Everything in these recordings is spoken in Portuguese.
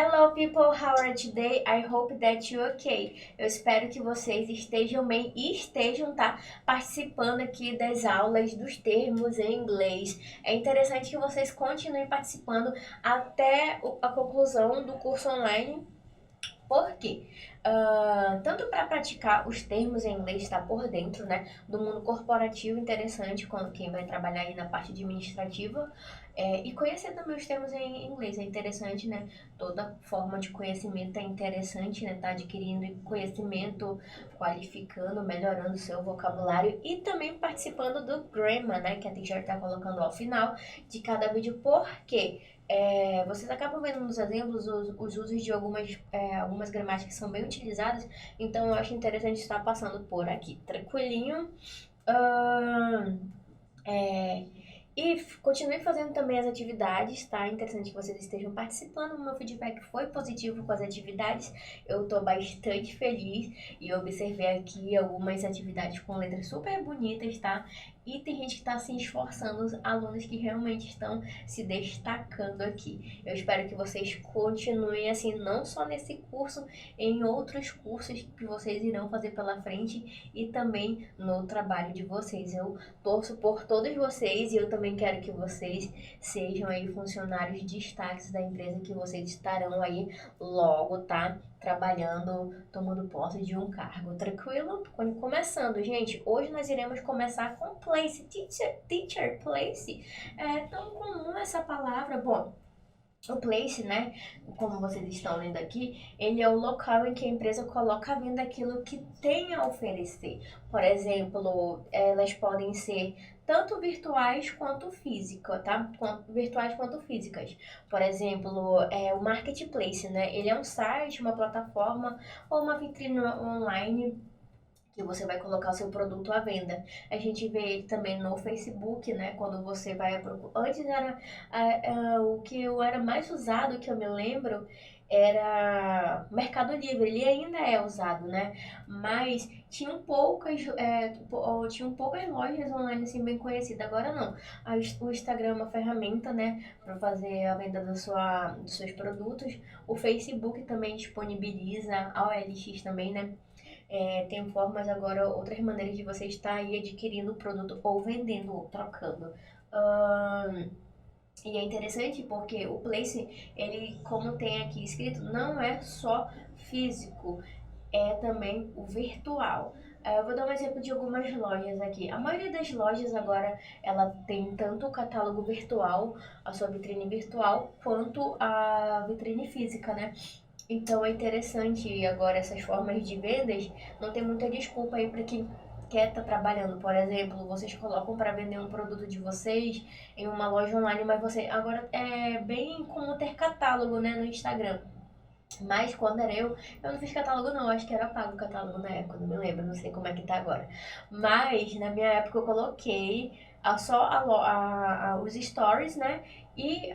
Hello people, how are you today? I hope that you okay. Eu espero que vocês estejam bem e estejam, tá, participando aqui das aulas dos termos em inglês. É interessante que vocês continuem participando até a conclusão do curso online. Por quê? Tanto para praticar os termos em inglês, estar por dentro, né, do mundo corporativo interessante, quando quem vai trabalhar aí na parte administrativa, e conhecer também os termos em inglês é interessante, né? Toda forma de conhecimento é interessante, né? Tá adquirindo conhecimento, qualificando, melhorando o seu vocabulário e também participando do grammar, né? Que a teacher tá colocando ao final de cada vídeo, porque vocês acabam vendo nos exemplos os usos de algumas gramáticas que são bem utilizadas, então eu acho interessante estar passando por aqui tranquilinho. Ahn, é, e continue fazendo também as atividades, tá? É interessante que vocês estejam participando. O meu feedback foi positivo com as atividades. Eu tô bastante feliz e eu observei aqui algumas atividades com letras super bonitas, tá? E tem gente que está se esforçando, os alunos que realmente estão se destacando aqui. Eu espero que vocês continuem assim, não só nesse curso, em outros cursos que vocês irão fazer pela frente e também no trabalho de vocês. Eu torço por todos vocês e eu também quero que vocês sejam aí funcionários destaques da empresa que vocês estarão aí logo, tá? Trabalhando, tomando posse de um cargo. Tranquilo? Começando, gente. Hoje nós iremos começar com place. Teacher, place. É tão comum essa palavra. Bom, o place, né, como vocês estão lendo aqui, ele é o local em que a empresa coloca à venda aquilo que tem a oferecer. Por exemplo, elas podem ser tanto virtuais quanto físicas, tá? Virtuais quanto físicas. Por exemplo, o marketplace, né? Ele é um site, uma plataforma ou uma vitrine online que você vai colocar o seu produto à venda. A gente vê ele também no Facebook, né? Quando você vai procurar. Antes era o que eu era mais usado, que eu me lembro, era Mercado Livre. Ele ainda é usado, né? Mas tinham poucas lojas online assim bem conhecidas. Agora não. O Instagram é uma ferramenta, né? Para fazer a venda dos seus produtos. O Facebook também disponibiliza, a OLX também, né? Tem formas agora, outras maneiras de você estar aí adquirindo o produto ou vendendo ou trocando. Ahn, e é interessante porque o place, ele, como tem aqui escrito, não é só físico, é também o virtual. Eu vou dar um exemplo de algumas lojas aqui. A maioria das lojas agora, ela tem tanto o catálogo virtual, a sua vitrine virtual, quanto a vitrine física, né? Então é interessante agora essas formas de vendas, não tem muita desculpa aí para quem quer estar trabalhando. Por exemplo, vocês colocam para vender um produto de vocês em uma loja online, mas você agora é bem como ter catálogo, né, no Instagram. Mas quando era eu não fiz catálogo não, acho que era pago o catálogo na época, não me lembro, não sei como é que tá agora. Mas na minha época eu coloquei só os stories, né, e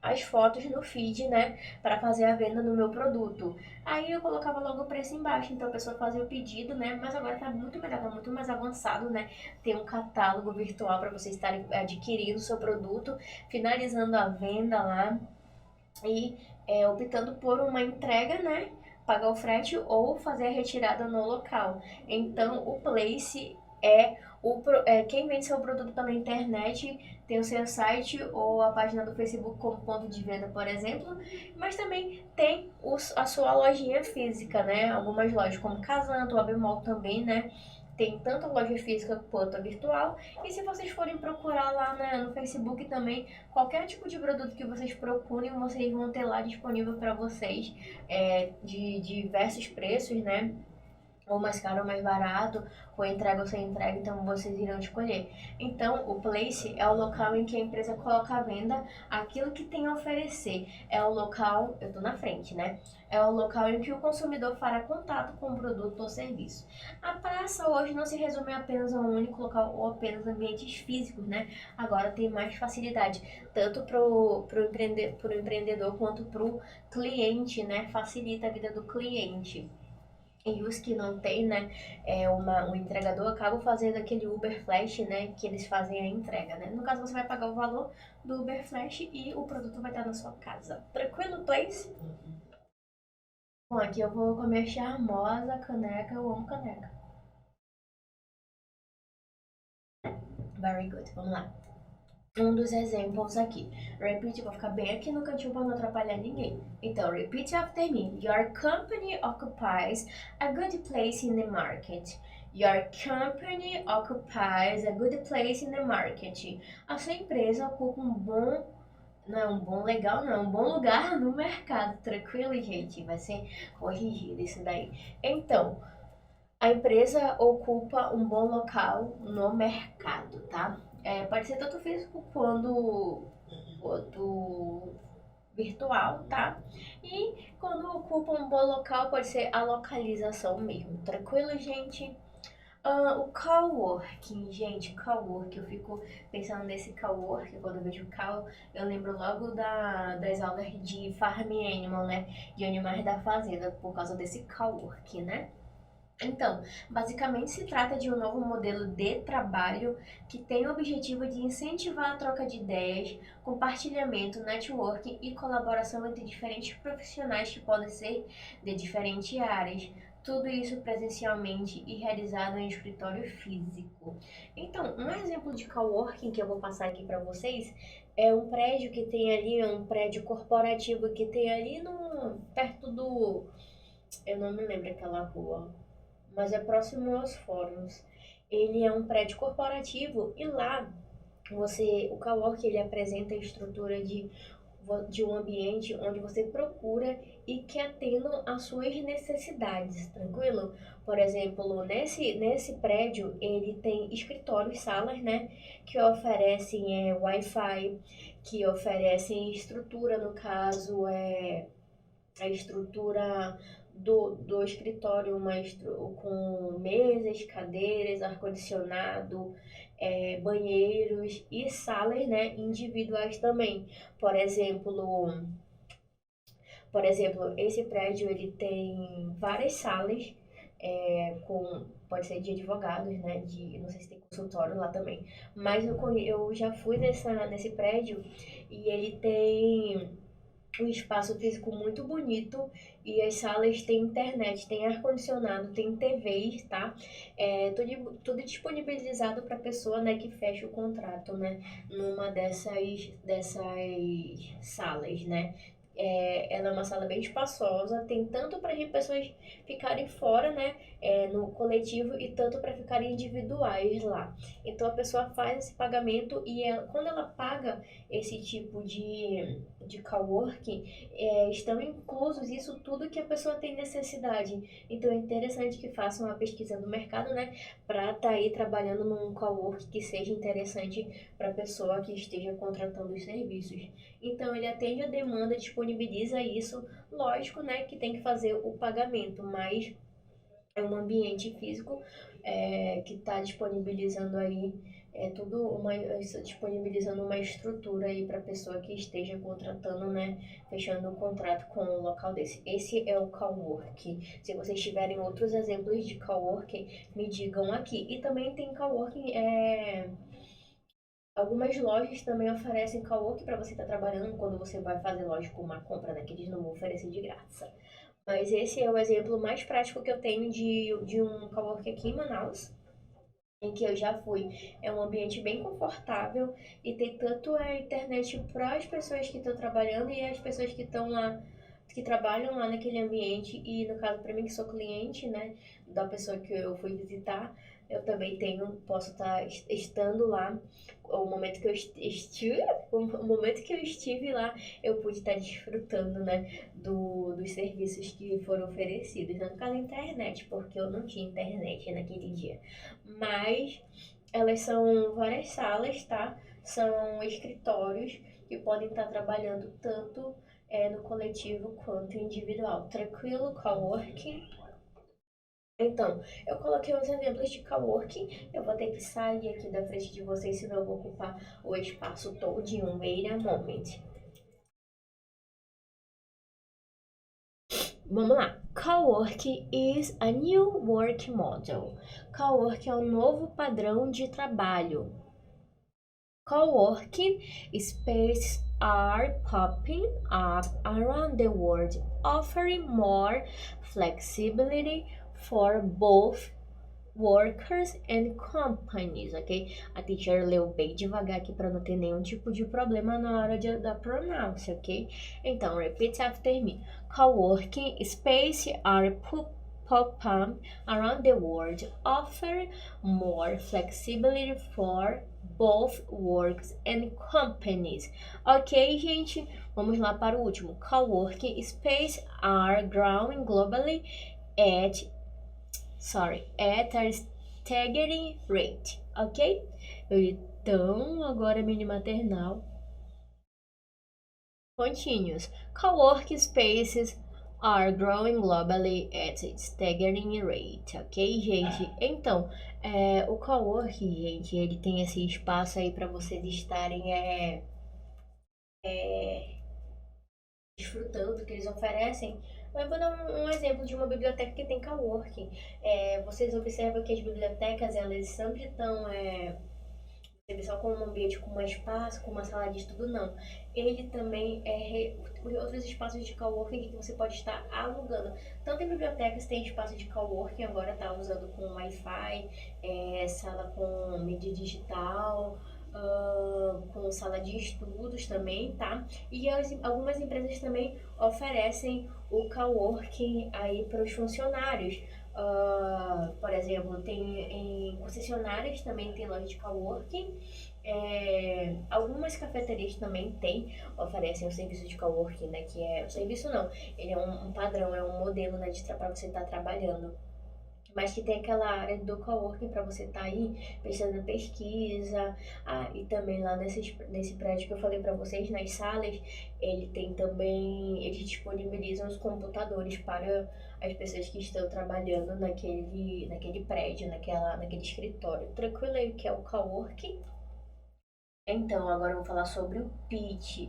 as fotos no feed, né, para fazer a venda do meu produto. Aí eu colocava logo o preço embaixo, então a pessoa fazia o pedido, né, mas agora tá muito melhor, tá muito mais avançado, né, tem um catálogo virtual para vocês estarem adquirindo o seu produto, finalizando a venda lá e optando por uma entrega, né, pagar o frete ou fazer a retirada no local. Então, o Place quem vende seu produto pela internet, tem o seu site ou a página do Facebook como ponto de venda, por exemplo, mas também tem a sua lojinha física, né? Algumas lojas como Casanto, Abimol também, né? Tem tanto a loja física quanto a virtual. E se vocês forem procurar lá, né, no Facebook também, qualquer tipo de produto que vocês procurem, vocês vão ter lá disponível para vocês, de diversos preços, né? Ou mais caro ou mais barato, com entrega ou sem entrega, então vocês irão escolher. Então, o place é o local em que a empresa coloca à venda aquilo que tem a oferecer. É o local, eu tô na frente, né? É o local em que o consumidor fará contato com o produto ou serviço. A praça hoje não se resume apenas a um único local ou apenas ambientes físicos, né? Agora tem mais facilidade, tanto pro empreendedor quanto pro cliente, né? Facilita a vida do cliente. E os que não tem, né, um entregador acaba fazendo aquele Uber Flash, né, que eles fazem a entrega, né. No caso, você vai pagar o valor do Uber Flash e o produto vai estar na sua casa. Tranquilo, Place? Bom, aqui eu vou comer charmosa caneca, eu amo caneca. Very good, vamos lá. Um dos exemplos aqui. Repeat, vou ficar bem aqui no cantinho para não atrapalhar ninguém. Então, repeat after me. Your company occupies a good place in the market. Your company occupies a good place in the market. A sua empresa ocupa um bom, não é um bom legal, não, é um bom lugar no mercado. Tranquilo, gente? Vai ser corrigido isso daí. Então, a empresa ocupa um bom local no mercado, tá? Pode ser tanto físico quanto virtual, tá? E quando ocupa um bom local, pode ser a localização mesmo. Tranquilo, gente? O coworking, gente, coworking, eu fico pensando nesse coworking, quando eu vejo cow, eu lembro logo das aulas de Farm Animal, né? De animais da fazenda, por causa desse coworking, né? Então, basicamente se trata de um novo modelo de trabalho que tem o objetivo de incentivar a troca de ideias, compartilhamento, networking e colaboração entre diferentes profissionais que podem ser de diferentes áreas. Tudo isso presencialmente e realizado em escritório físico. Então, um exemplo de coworking que eu vou passar aqui para vocês é um prédio que tem ali, um prédio corporativo que tem ali no, perto do. Eu não me lembro aquela rua, mas é próximo aos fóruns. Ele é um prédio corporativo e lá o cowork ele apresenta a estrutura de um ambiente onde você procura e que atendam às suas necessidades, tranquilo? Por exemplo, nesse prédio ele tem escritórios, salas, né, que oferecem Wi-Fi, que oferecem estrutura, no caso, a estrutura do escritório com mesas, cadeiras, ar-condicionado, banheiros e salas, né, individuais também. Por exemplo, esse prédio ele tem várias salas pode ser de advogados, né? Não sei se tem consultório lá também. Mas eu já fui nesse prédio e ele tem um espaço físico muito bonito e as salas têm internet, tem ar-condicionado, tem TVs, tá? Tudo disponibilizado para a pessoa, né, que fecha o contrato, né, numa dessas salas, né? Ela é uma sala bem espaçosa, tem tanto para as pessoas ficarem fora, né, no coletivo e tanto para ficarem individuais lá. Então a pessoa faz esse pagamento e quando ela paga esse tipo de coworking, estão inclusos isso tudo que a pessoa tem necessidade. Então é interessante que façam uma pesquisa do mercado, né, para estar aí trabalhando num coworking que seja interessante para a pessoa que esteja contratando os serviços. Então ele atende a demanda, disponibiliza isso, lógico, né, que tem que fazer o pagamento, mas é um ambiente físico que está disponibilizando aí disponibilizando uma estrutura aí para a pessoa que esteja contratando, né, fechando um contrato com um local desse. Esse é o coworking. Se vocês tiverem outros exemplos de coworking, me digam aqui. E também tem coworking, algumas lojas também oferecem coworking para você estar trabalhando quando você vai fazer, lógico, uma compra, né, que eles não vão oferecer de graça. Mas esse é o exemplo mais prático que eu tenho de um coworking aqui em Manaus, em que eu já fui. É um ambiente bem confortável e tem tanto a internet para as pessoas que estão trabalhando e as pessoas que estão lá, que trabalham lá naquele ambiente. E no caso, para mim, que sou cliente, né, da pessoa que eu fui visitar, eu também posso estar estando lá. O momento que eu estive, o momento que eu estive lá, eu pude estar desfrutando, né, dos serviços que foram oferecidos. No caso, a internet, porque eu não tinha internet naquele dia. Mas elas são várias salas, tá? São escritórios que podem estar trabalhando tanto no coletivo quanto individual. Tranquilo, coworking. Então, eu coloquei uns exemplos de coworking. Eu vou ter que sair aqui da frente de vocês, senão eu vou ocupar o espaço todo de wait a moment. Vamos lá. Coworking is a new work model. Coworking é um novo padrão de trabalho. Co-working spaces are popping up around the world, offering more flexibility for both workers and companies, ok? A teacher leu bem devagar aqui para não ter nenhum tipo de problema na hora da pronúncia, ok? Então, repeat after me. Co-working spaces are pop-up around the world, offering more flexibility for both works and companies. Ok, gente? Vamos lá para o último. Co-working spaces are growing globally at a staggering rate, ok? Então, agora mini maternal. Continuous. Co-working spaces are growing globally at a staggering rate, ok, gente? Então, o coworking, gente, ele tem esse espaço aí para vocês estarem desfrutando do que eles oferecem. Eu vou dar um exemplo de uma biblioteca que tem coworking. Vocês observam que as bibliotecas, elas sempre estão só com um ambiente com mais espaço, com uma sala de estudo, não. Ele também outros espaços de coworking que você pode estar alugando. Tanto em bibliotecas tem espaço de coworking, agora está usando com Wi-Fi, sala com mídia digital, com sala de estudos também, tá? E algumas empresas também oferecem o coworking aí para os funcionários. Por exemplo, tem em concessionárias também tem loja de coworking. Algumas cafeterias também oferecem o serviço de coworking, né? Que é o serviço não, ele é um padrão, é um modelo, né, para você estar trabalhando. Mas que tem aquela área do coworking para você estar aí prestando pesquisa. E também lá nesse prédio que eu falei para vocês, nas salas, eles disponibilizam os computadores para as pessoas que estão trabalhando naquele prédio, naquele escritório. Tranquilo aí que é o coworking. Então, agora eu vou falar sobre o pitch.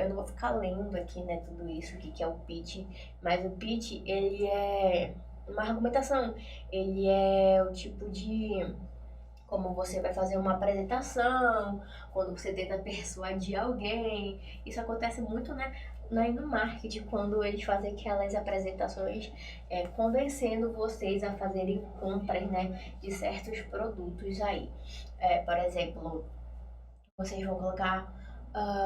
Eu não vou ficar lendo aqui, né, tudo isso, o que é o pitch, mas o pitch, ele é uma argumentação, ele é o tipo de como você vai fazer uma apresentação, quando você tenta persuadir alguém. Isso acontece muito, né, no marketing, quando eles fazem aquelas apresentações convencendo vocês a fazerem compras, né, de certos produtos aí. Por exemplo, vocês vão colocar,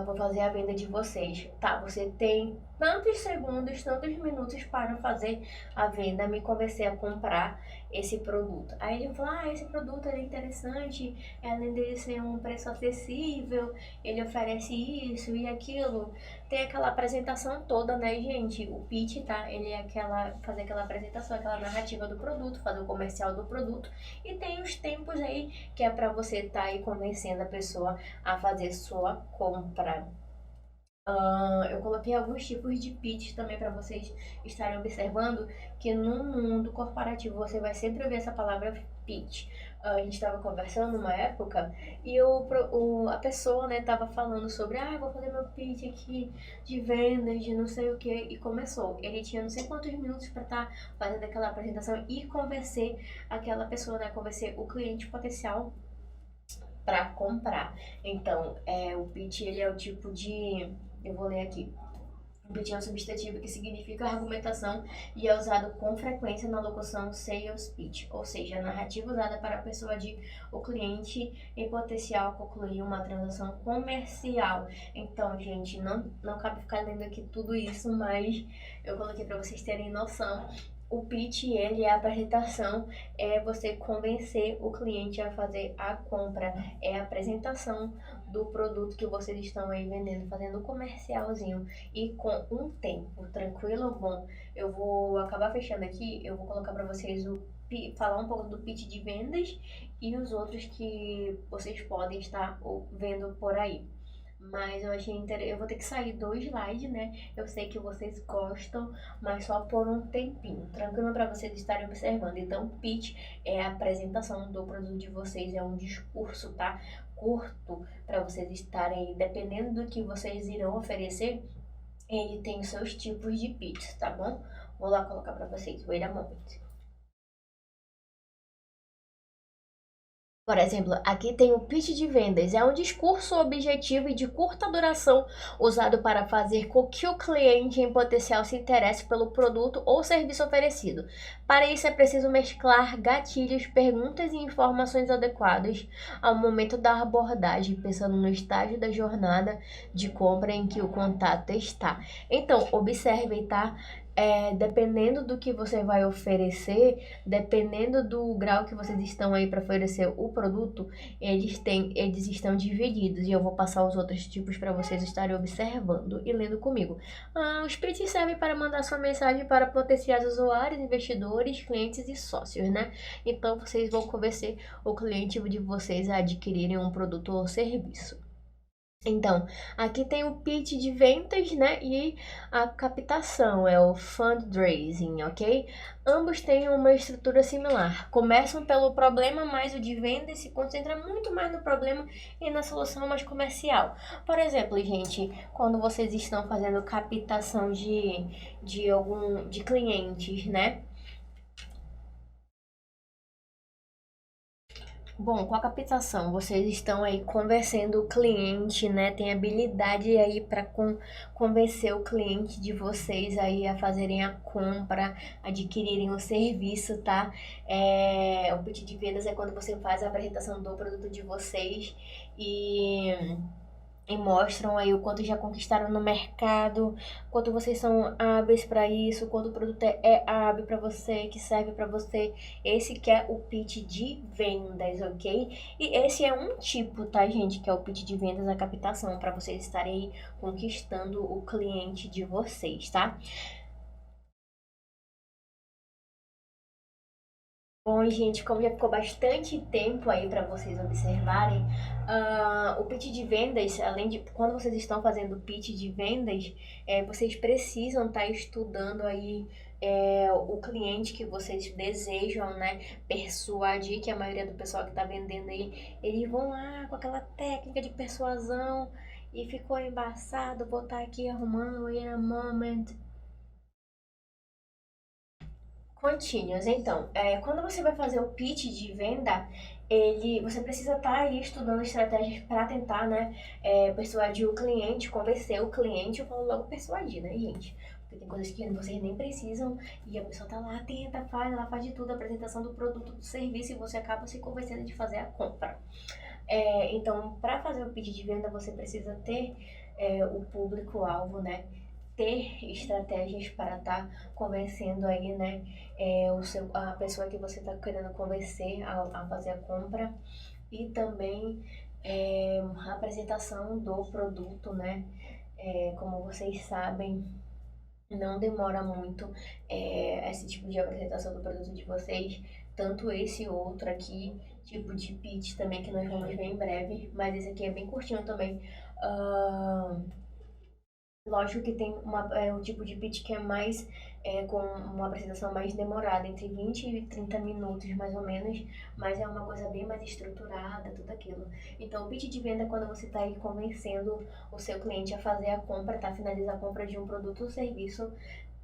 vou fazer a venda de vocês. Tá, você tem tantos segundos, tantos minutos para fazer a venda, me convencer a comprar esse produto. Aí ele vai falar, esse produto é interessante, além dele ser um preço acessível, ele oferece isso e aquilo. Tem aquela apresentação toda, né, gente? O pitch, tá? Ele é fazer aquela apresentação, aquela narrativa do produto, fazer o comercial do produto. E tem os tempos aí, que é para você estar aí convencendo a pessoa a fazer sua compra. Eu coloquei alguns tipos de pitch também para vocês estarem observando que no mundo corporativo você vai sempre ouvir essa palavra pitch. A gente estava conversando numa época e a pessoa, né, estava falando sobre, vou fazer meu pitch aqui de vendas, de não sei o que, e começou. Ele tinha não sei quantos minutos para estar fazendo aquela apresentação e convencer aquela pessoa, né, convencer o cliente potencial para comprar. Então, o pitch, ele é o tipo de... Eu vou ler aqui. O pitch é um substantivo que significa argumentação e é usado com frequência na locução sales pitch, ou seja, a narrativa usada para persuadir o cliente em potencial concluir uma transação comercial. Então, gente, não cabe ficar lendo aqui tudo isso, mas eu coloquei para vocês terem noção. O pitch, ele é a apresentação, é você convencer o cliente a fazer a compra, é a apresentação do produto que vocês estão aí vendendo, fazendo um comercialzinho e com um tempo, tranquilo? Bom, eu vou acabar fechando aqui, eu vou colocar para vocês falar um pouco do pitch de vendas e os outros que vocês podem estar vendo por aí. Mas eu achei interessante. Eu vou ter que sair do slide, né? Eu sei que vocês gostam, mas só por um tempinho. Tranquilo para vocês estarem observando. Então, pitch é a apresentação do produto de vocês, é um discurso, tá? Curto para vocês estarem, dependendo do que vocês irão oferecer, ele tem os seus tipos de pitch, tá bom? Vou lá colocar pra vocês. Wait a moment. Por exemplo, aqui tem o pitch de vendas. É um discurso objetivo e de curta duração usado para fazer com que o cliente em potencial se interesse pelo produto ou serviço oferecido. Para isso é preciso mesclar gatilhos, perguntas e informações adequadas ao momento da abordagem, pensando no estágio da jornada de compra em que o contato está. Então, observem, tá? Dependendo do que você vai oferecer, dependendo do grau que vocês estão aí para oferecer o produto, eles estão divididos e eu vou passar os outros tipos para vocês estarem observando e lendo comigo. Os pitches servem para mandar sua mensagem para potenciais usuários, investidores, clientes e sócios, né? Então vocês vão convencer o cliente de vocês a adquirirem um produto ou serviço. Então, aqui tem o pitch de vendas, né? E a captação, é o fundraising, ok? Ambos têm uma estrutura similar. Começam pelo problema, mas o de vendas se concentra muito mais no problema e na solução mais comercial. Por exemplo, gente, quando vocês estão fazendo captação de clientes, né? Bom, com a captação, vocês estão aí convencendo o cliente, né? Tem habilidade aí para convencer o cliente de vocês aí a fazerem a compra, adquirirem o serviço, tá? O pitch de vendas é quando você faz a apresentação do produto de vocês e mostram aí o quanto já conquistaram no mercado, quanto vocês são hábeis para isso, quanto o produto é hábil para você, que serve para você. Esse que é o pitch de vendas, ok? E esse é um tipo, tá, gente, que é o pitch de vendas, a captação, para vocês estarem aí conquistando o cliente de vocês, tá? Bom, gente, como já ficou bastante tempo aí para vocês observarem, o pitch de vendas, além de quando vocês estão fazendo pitch de vendas, vocês precisam estar estudando aí o cliente que vocês desejam, né, persuadir, que a maioria do pessoal que está vendendo aí, eles vão lá com aquela técnica de persuasão e ficou embaçado, vou estar aqui arrumando in a moment. Contínuos. Então, quando você vai fazer o pitch de venda, você precisa estar aí estudando estratégias para tentar, né, persuadir o cliente, convencer o cliente. Eu falo logo persuadir, né, gente? Porque tem coisas que vocês nem precisam e a pessoa tá lá, tenta, faz, ela faz de tudo, a apresentação do produto, do serviço e você acaba se convencendo de fazer a compra. Então, para fazer o pitch de venda, você precisa ter o público-alvo, né? Ter estratégias para estar convencendo aí, né, a pessoa que você está querendo convencer a fazer a compra e também a apresentação do produto, né? Como vocês sabem, não demora muito esse tipo de apresentação do produto de vocês, tanto esse outro aqui, tipo de pitch também, que nós vamos ver em breve, mas esse aqui é bem curtinho também. Lógico que tem um tipo de pitch que é mais com uma apresentação mais demorada, entre 20 e 30 minutos mais ou menos, mas é uma coisa bem mais estruturada, tudo aquilo. Então, o pitch de venda é quando você está aí convencendo o seu cliente a fazer a compra, tá? Finalizar a compra de um produto ou serviço,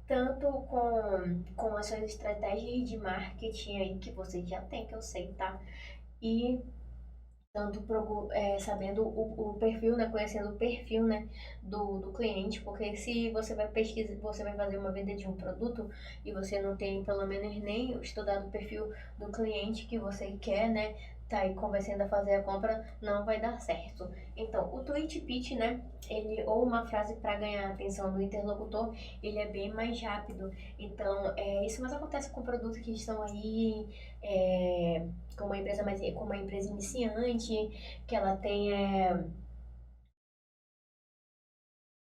tanto com as suas estratégias de marketing aí que você já tem, que eu sei, tá? E tanto sabendo o perfil, né, conhecendo o perfil, né, do cliente, porque se você vai pesquisar, você vai fazer uma venda de um produto e você não tem pelo menos nem estudado o perfil do cliente que você quer, né, tá aí convencendo a fazer a compra, não vai dar certo. Então, o tweet pitch, né, ele ou uma frase para ganhar a atenção do interlocutor, ele é bem mais rápido. Então, isso mais acontece com produtos que estão aí com uma empresa com uma empresa iniciante, que ela tem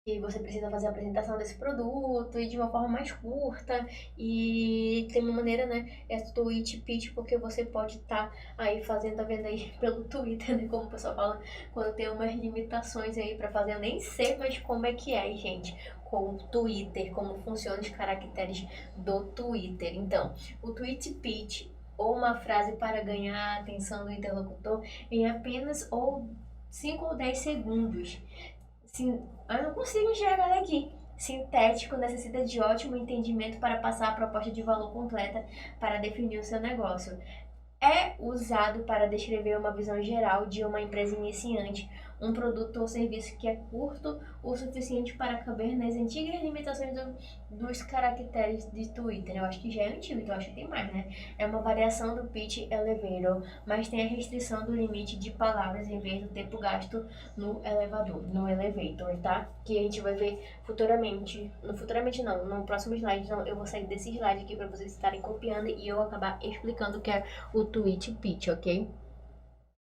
que você precisa fazer a apresentação desse produto e de uma forma mais curta e tem uma maneira, né, tweet pitch, porque você pode estar aí fazendo a venda aí pelo Twitter, né, como o pessoal fala, quando tem umas limitações aí para fazer, eu nem sei mais como é que é, gente, com o Twitter, como funcionam os caracteres do Twitter. Então, o tweet pitch ou uma frase para ganhar a atenção do interlocutor em apenas ou 5 ou 10 segundos. Sim, eu não consigo enxergar daqui. sintético, necessita de ótimo entendimento para passar a proposta de valor completa para definir o seu negócio. É usado para descrever uma visão geral de uma empresa iniciante, um produto ou serviço que é curto o suficiente para caber nas antigas limitações dos caracteres de Twitter. Eu acho que já é antigo, então eu acho que tem mais, né? É uma variação do Pitch Elevator, mas tem a restrição do limite de palavras em vez do tempo gasto no elevador, no elevator, tá? Que a gente vai ver futuramente. Futuramente não, no próximo slide não, eu vou sair desse slide aqui para vocês estarem copiando e eu acabar explicando o que é o Twitch Pitch, ok?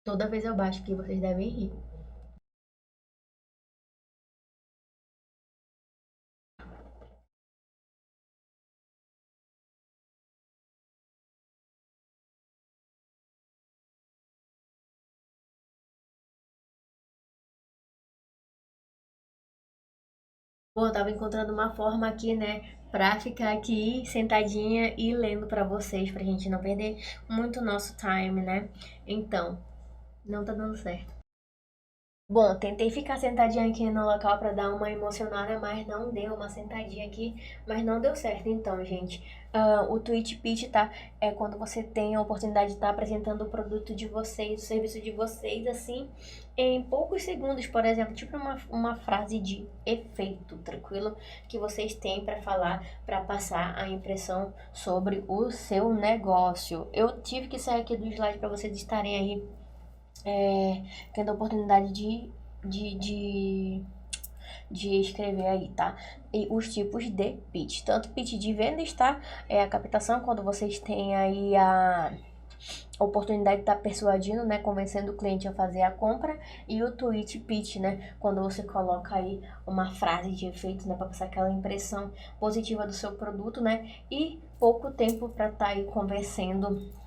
Toda vez eu baixo que vocês devem rir. Bom, eu tava encontrando uma forma aqui, né, pra ficar aqui sentadinha e lendo pra vocês, pra gente não perder muito nosso time, né? Então, não tá dando certo. Bom, tentei ficar sentadinha aqui no local pra dar uma emocionada, mas não deu uma sentadinha aqui, mas não deu certo. Então, gente, o Twitch Pitch, tá? É quando você tem a oportunidade de estar apresentando o produto de vocês, o serviço de vocês, assim, em poucos segundos, por exemplo, tipo uma frase de efeito, tranquilo? Que vocês têm pra falar, pra passar a impressão sobre o seu negócio. Eu tive que sair aqui do slide pra vocês estarem aí tendo a oportunidade de, de, de escrever aí, tá? E os tipos de pitch. Tanto pitch de vendas, tá? É a captação, quando vocês têm aí a oportunidade de estar persuadindo, né? Convencendo o cliente a fazer a compra. E o tweet pitch, né? Quando você coloca aí uma frase de efeito, né? Para passar aquela impressão positiva do seu produto, né? E pouco tempo para estar aí convencendo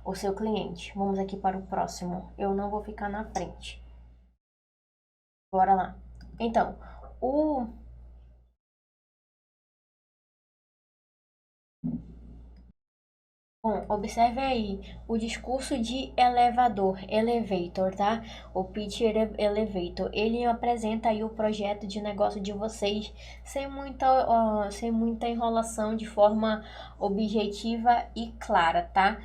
o seu cliente. Vamos aqui para o próximo. Eu não vou ficar na frente. Bora lá. Então, o bom, observe aí o discurso de elevador, elevator, tá? O pitch elevator. Ele apresenta aí o projeto de negócio de vocês sem muita enrolação, de forma objetiva e clara, tá?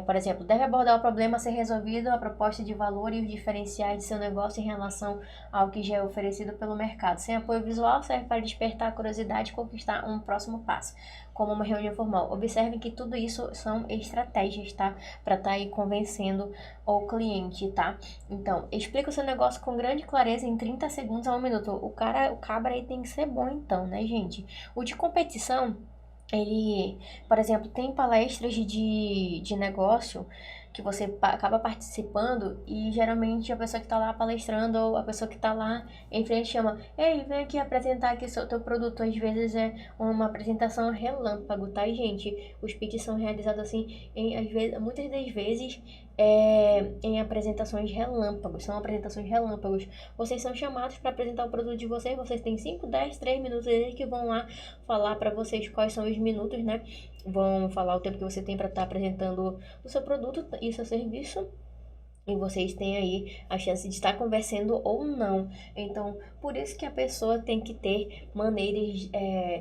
Por exemplo, deve abordar o problema a ser resolvido, a proposta de valor e os diferenciais de seu negócio em relação ao que já é oferecido pelo mercado. Sem apoio visual, serve para despertar a curiosidade e conquistar um próximo passo, como uma reunião formal. Observem que tudo isso são estratégias, tá? Para estar aí convencendo o cliente, tá? Então, explica o seu negócio com grande clareza em 30 segundos a 1 minuto. O cabra aí tem que ser bom então, né, gente? O de competição, ele, por exemplo, tem palestras de negócio que você acaba participando e geralmente a pessoa que está lá palestrando ou a pessoa que está lá em frente chama: Ei, vem aqui apresentar aqui o teu produto. Às vezes é uma apresentação relâmpago, tá, gente? Os pitches são realizados assim, às vezes, muitas das vezes em apresentações relâmpagos. São apresentações relâmpagos. Vocês são chamados para apresentar o produto de vocês. Vocês têm 5, 10, 3 minutos aí que vão lá falar para vocês quais são os minutos, né? Vão falar o tempo que você tem para estar apresentando o seu produto e seu serviço. E vocês têm aí a chance de estar conversando ou não. Então, por isso que a pessoa tem que ter maneiras,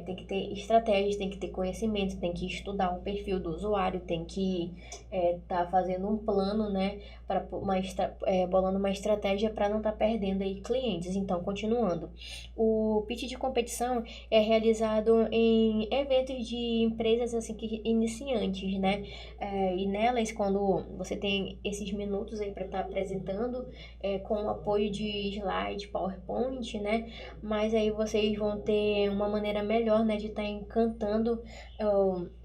tem que ter estratégias, tem que ter conhecimento, tem que estudar o perfil do usuário, tem que estar fazendo um plano, né, para bolando uma estratégia para não estar perdendo aí clientes. Então, continuando, o pitch de competição é realizado em eventos de empresas assim que iniciantes, né? E nelas, quando você tem esses minutos aí para estar apresentando, com o apoio de slide, PowerPoint, né? Mas aí vocês vão ter uma maneira melhor, né, de estar encantando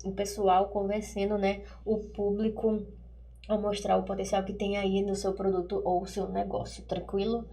o pessoal, convencendo, né, o público a mostrar o potencial que tem aí no seu produto ou seu negócio, tranquilo?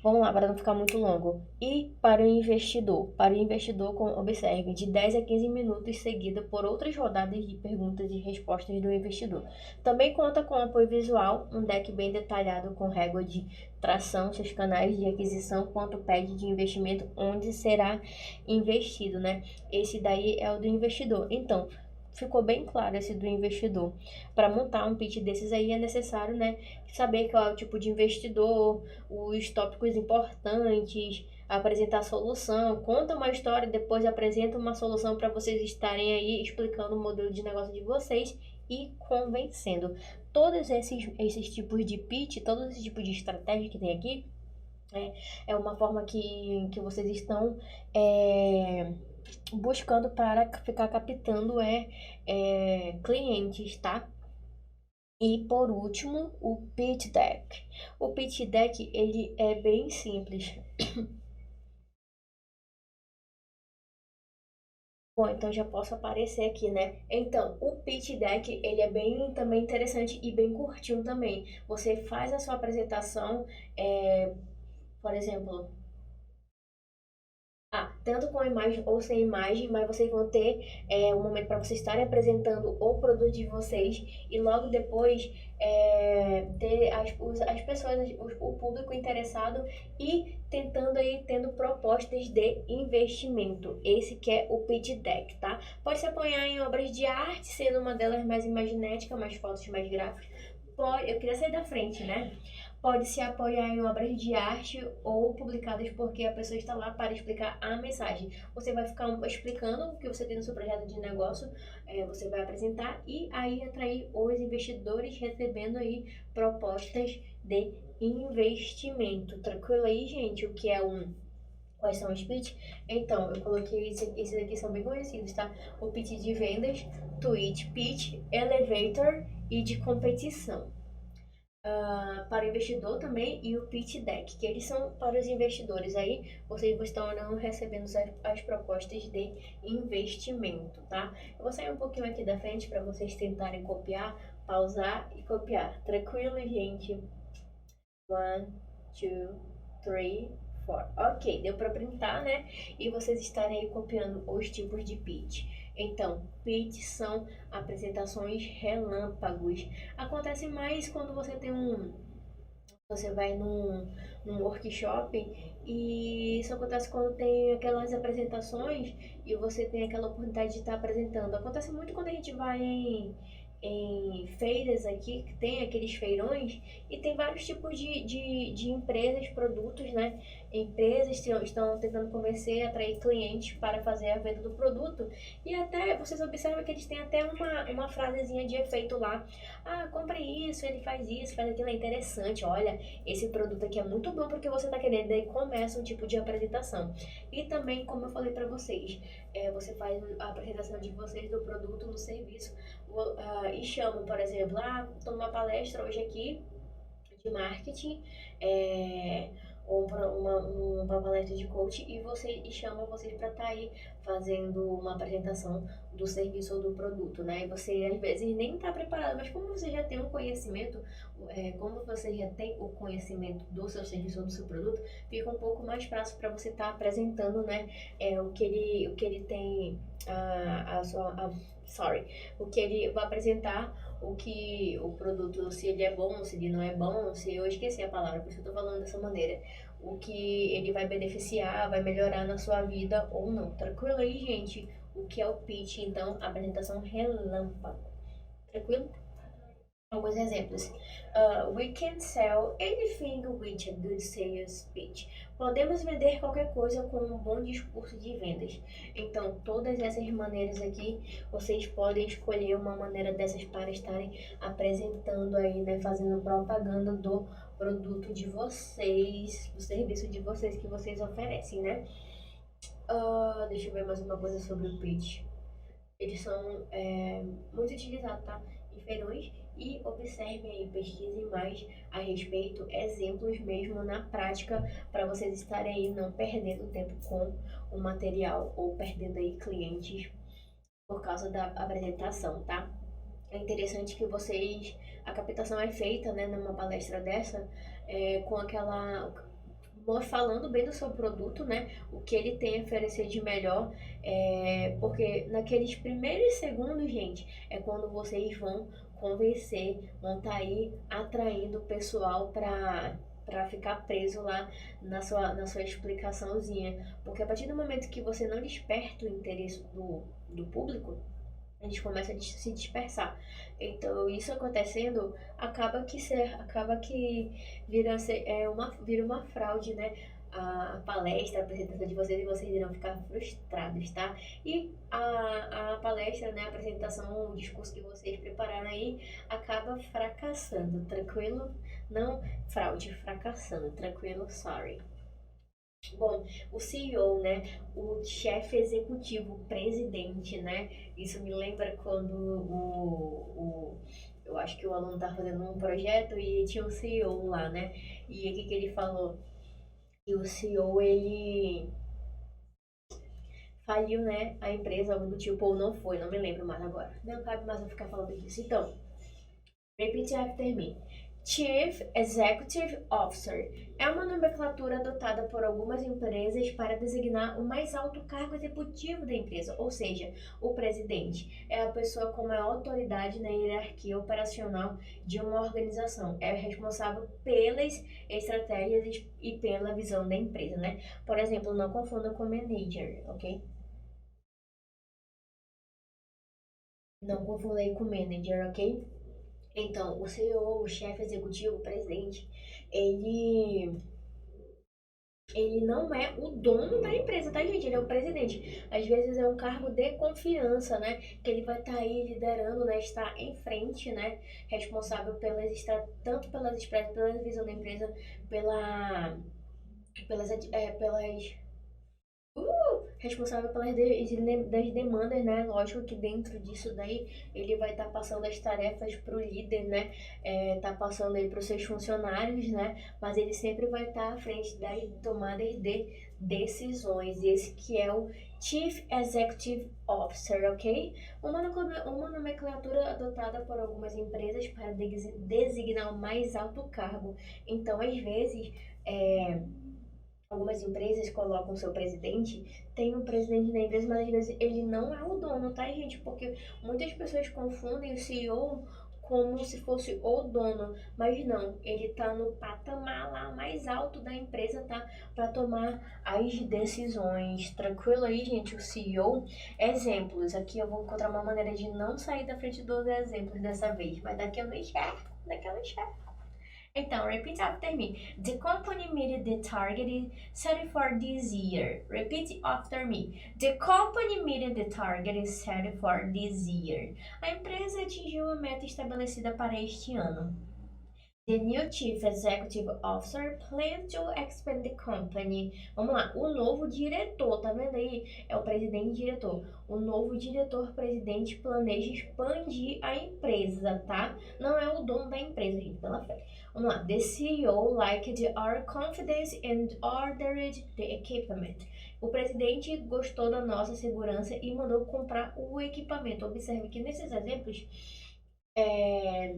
Vamos lá, para não ficar muito longo. E para o investidor? Para o investidor, observe, de 10 a 15 minutos seguida por outras rodadas de perguntas e respostas do investidor. Também conta com apoio visual, um deck bem detalhado com régua de tração, seus canais de aquisição, quanto pede de investimento, onde será investido, né? Esse daí é o do investidor. Então, ficou bem claro esse do investidor. Para montar um pitch desses aí é necessário, né, saber qual é o tipo de investidor, os tópicos importantes, apresentar a solução, conta uma história, depois apresenta uma solução para vocês estarem aí explicando o modelo de negócio de vocês e convencendo. Todos esses tipos de pitch, todos esses tipos de estratégia que tem aqui, é uma forma que vocês estão buscando para ficar captando clientes, tá? E por último, o pitch deck. O pitch deck, ele é bem simples. Bom, então já posso aparecer aqui, né? Então, o pitch deck, ele é bem também interessante e bem curtinho também. Você faz a sua apresentação, por exemplo, tanto com imagem ou sem imagem, mas vocês vão ter um momento para vocês estarem apresentando o produto de vocês e logo depois ter as pessoas, o público interessado e tentando aí, tendo propostas de investimento. Esse que é o pitch deck, tá? Pode se apoiar em obras de arte, sendo uma delas mais imaginética, mais fotos, mais gráficas. Eu queria sair da frente, né? Pode se apoiar em obras de arte ou publicadas porque a pessoa está lá para explicar a mensagem. Você vai ficar explicando o que você tem no seu projeto de negócio, você vai apresentar e aí atrair os investidores recebendo aí propostas de investimento. Tranquilo aí, gente? O que é Quais são os pitch? Então, eu coloquei esses aqui são bem conhecidos, tá? O pitch de vendas, tweet, pitch, elevator e de competição. Para o investidor também e o pitch deck, que eles são para os investidores. Aí vocês estão recebendo as propostas de investimento, tá? Eu vou sair um pouquinho aqui da frente para vocês tentarem copiar, pausar e copiar. Tranquilo, gente? 1, 2, 3, 4. Ok, deu para printar, né? E vocês estarem aí copiando os tipos de pitch. Então, pitch são apresentações relâmpagos. Acontece mais quando você vai num workshop e isso acontece quando tem aquelas apresentações e você tem aquela oportunidade de estar apresentando. Acontece muito quando a gente vai em feiras aqui, que tem aqueles feirões, e tem vários tipos de empresas, produtos, né? Empresas estão tentando convencer, atrair clientes para fazer a venda do produto, e até vocês observam que eles têm até uma frasezinha de efeito lá. Compre isso, ele faz aquilo, é interessante, olha, esse produto aqui é muito bom porque você está querendo, daí começa um tipo de apresentação. E também, como eu falei para vocês, você faz a apresentação de vocês do produto, do serviço, e chamam, por exemplo, estou numa palestra hoje aqui de marketing, ou uma palestra de coach e chama vocês para estar aí fazendo uma apresentação do serviço ou do produto, né? E você às vezes nem está preparado, mas como você já tem um conhecimento, como você já tem o conhecimento do seu serviço ou do seu produto, fica um pouco mais fácil para você estar apresentando, né? O que ele tem, o que ele vai apresentar, o produto, se ele é bom, se ele não é bom, se eu esqueci a palavra, por isso eu tô falando dessa maneira. O que ele vai beneficiar, vai melhorar na sua vida ou não. Tranquilo aí, gente? O que é o pitch, então, apresentação relâmpago. Tranquilo? Alguns exemplos. We can sell anything with a good sales pitch. Podemos vender qualquer coisa com um bom discurso de vendas. Então, todas essas maneiras aqui, vocês podem escolher uma maneira dessas para estarem apresentando aí, né? Fazendo propaganda do produto de vocês, do serviço de vocês que vocês oferecem, né? Deixa eu ver mais uma coisa sobre o pitch. Eles são muito utilizados, tá? Em feirões e observem e pesquisem mais a respeito, exemplos mesmo na prática, para vocês estarem aí não perdendo tempo com o material ou perdendo aí clientes por causa da apresentação, tá? É interessante que a captação é feita, né, numa palestra dessa, com aquela falando bem do seu produto, né? O que ele tem a oferecer de melhor, porque naqueles primeiros segundos, gente, é quando vocês vão convencer, vão estar aí atraindo o pessoal para ficar preso lá na sua explicaçãozinha. Porque a partir do momento que você não desperta o interesse do público, eles começam a se dispersar. Então, isso acontecendo, acaba que vira uma fraude, né? a palestra, a apresentação de vocês e vocês irão ficar frustrados, tá? E a palestra, né, a apresentação, o discurso que vocês prepararam aí acaba fracassando, tranquilo? Não fraude, fracassando, tranquilo? Sorry. Bom, o CEO, né, o chefe executivo, o presidente, né, isso me lembra quando eu acho que o aluno estava fazendo um projeto e tinha um CEO lá, né, e o que ele falou? E o CEO, ele faliu, né, a empresa, algo do tipo, ou não foi, não me lembro mais agora. Não cabe mais eu ficar falando disso. Então, repeat after me. Chief Executive Officer é uma nomenclatura adotada por algumas empresas para designar o mais alto cargo executivo da empresa, ou seja, o presidente. É a pessoa com maior autoridade na hierarquia operacional de uma organização. É responsável pelas estratégias e pela visão da empresa, né? Por exemplo, não confunda com manager, ok? Não confunda aí com manager, ok? Então, o CEO, o chefe executivo, o presidente, ele ele não é o dono da empresa, tá, gente? Ele é o presidente. Às vezes é um cargo de confiança, né? Que ele vai estar aí liderando, né? Está em frente, né? Responsável tanto pela visão da empresa, pelas responsável das demandas, né? Lógico que dentro disso daí ele vai estar passando as tarefas para o líder, né? Tá passando aí para os seus funcionários, né? Mas ele sempre vai estar à frente das tomadas de decisões. Esse que é o Chief Executive Officer, ok? Uma nomenclatura adotada por algumas empresas para designar o mais alto cargo. Então, às vezes, algumas empresas colocam o seu presidente, tem um presidente da empresa, mas às vezes ele não é o dono, tá, gente? Porque muitas pessoas confundem o CEO como se fosse o dono, mas não, ele tá no patamar lá mais alto da empresa, tá? Para tomar as decisões. Tranquilo aí, gente? O CEO. Exemplos. Aqui eu vou encontrar uma maneira de não sair da frente dos exemplos dessa vez, mas daqui eu não enxergo, daqui eu não enxergo. Então, repeat after me. The company meet the target set for this year. Repeat after me. The company meet the target set for this year. A empresa atingiu a meta estabelecida para este ano. The new Chief Executive Officer plans to expand the company. Vamos lá, o novo diretor, tá vendo aí? É o presidente e diretor. O novo diretor-presidente planeja expandir a empresa, tá? Não é o dono da empresa, gente, pela fé. Vamos lá. The CEO liked our confidence and ordered the equipment. O presidente gostou da nossa segurança e mandou comprar o equipamento. Observe que nesses exemplos, é,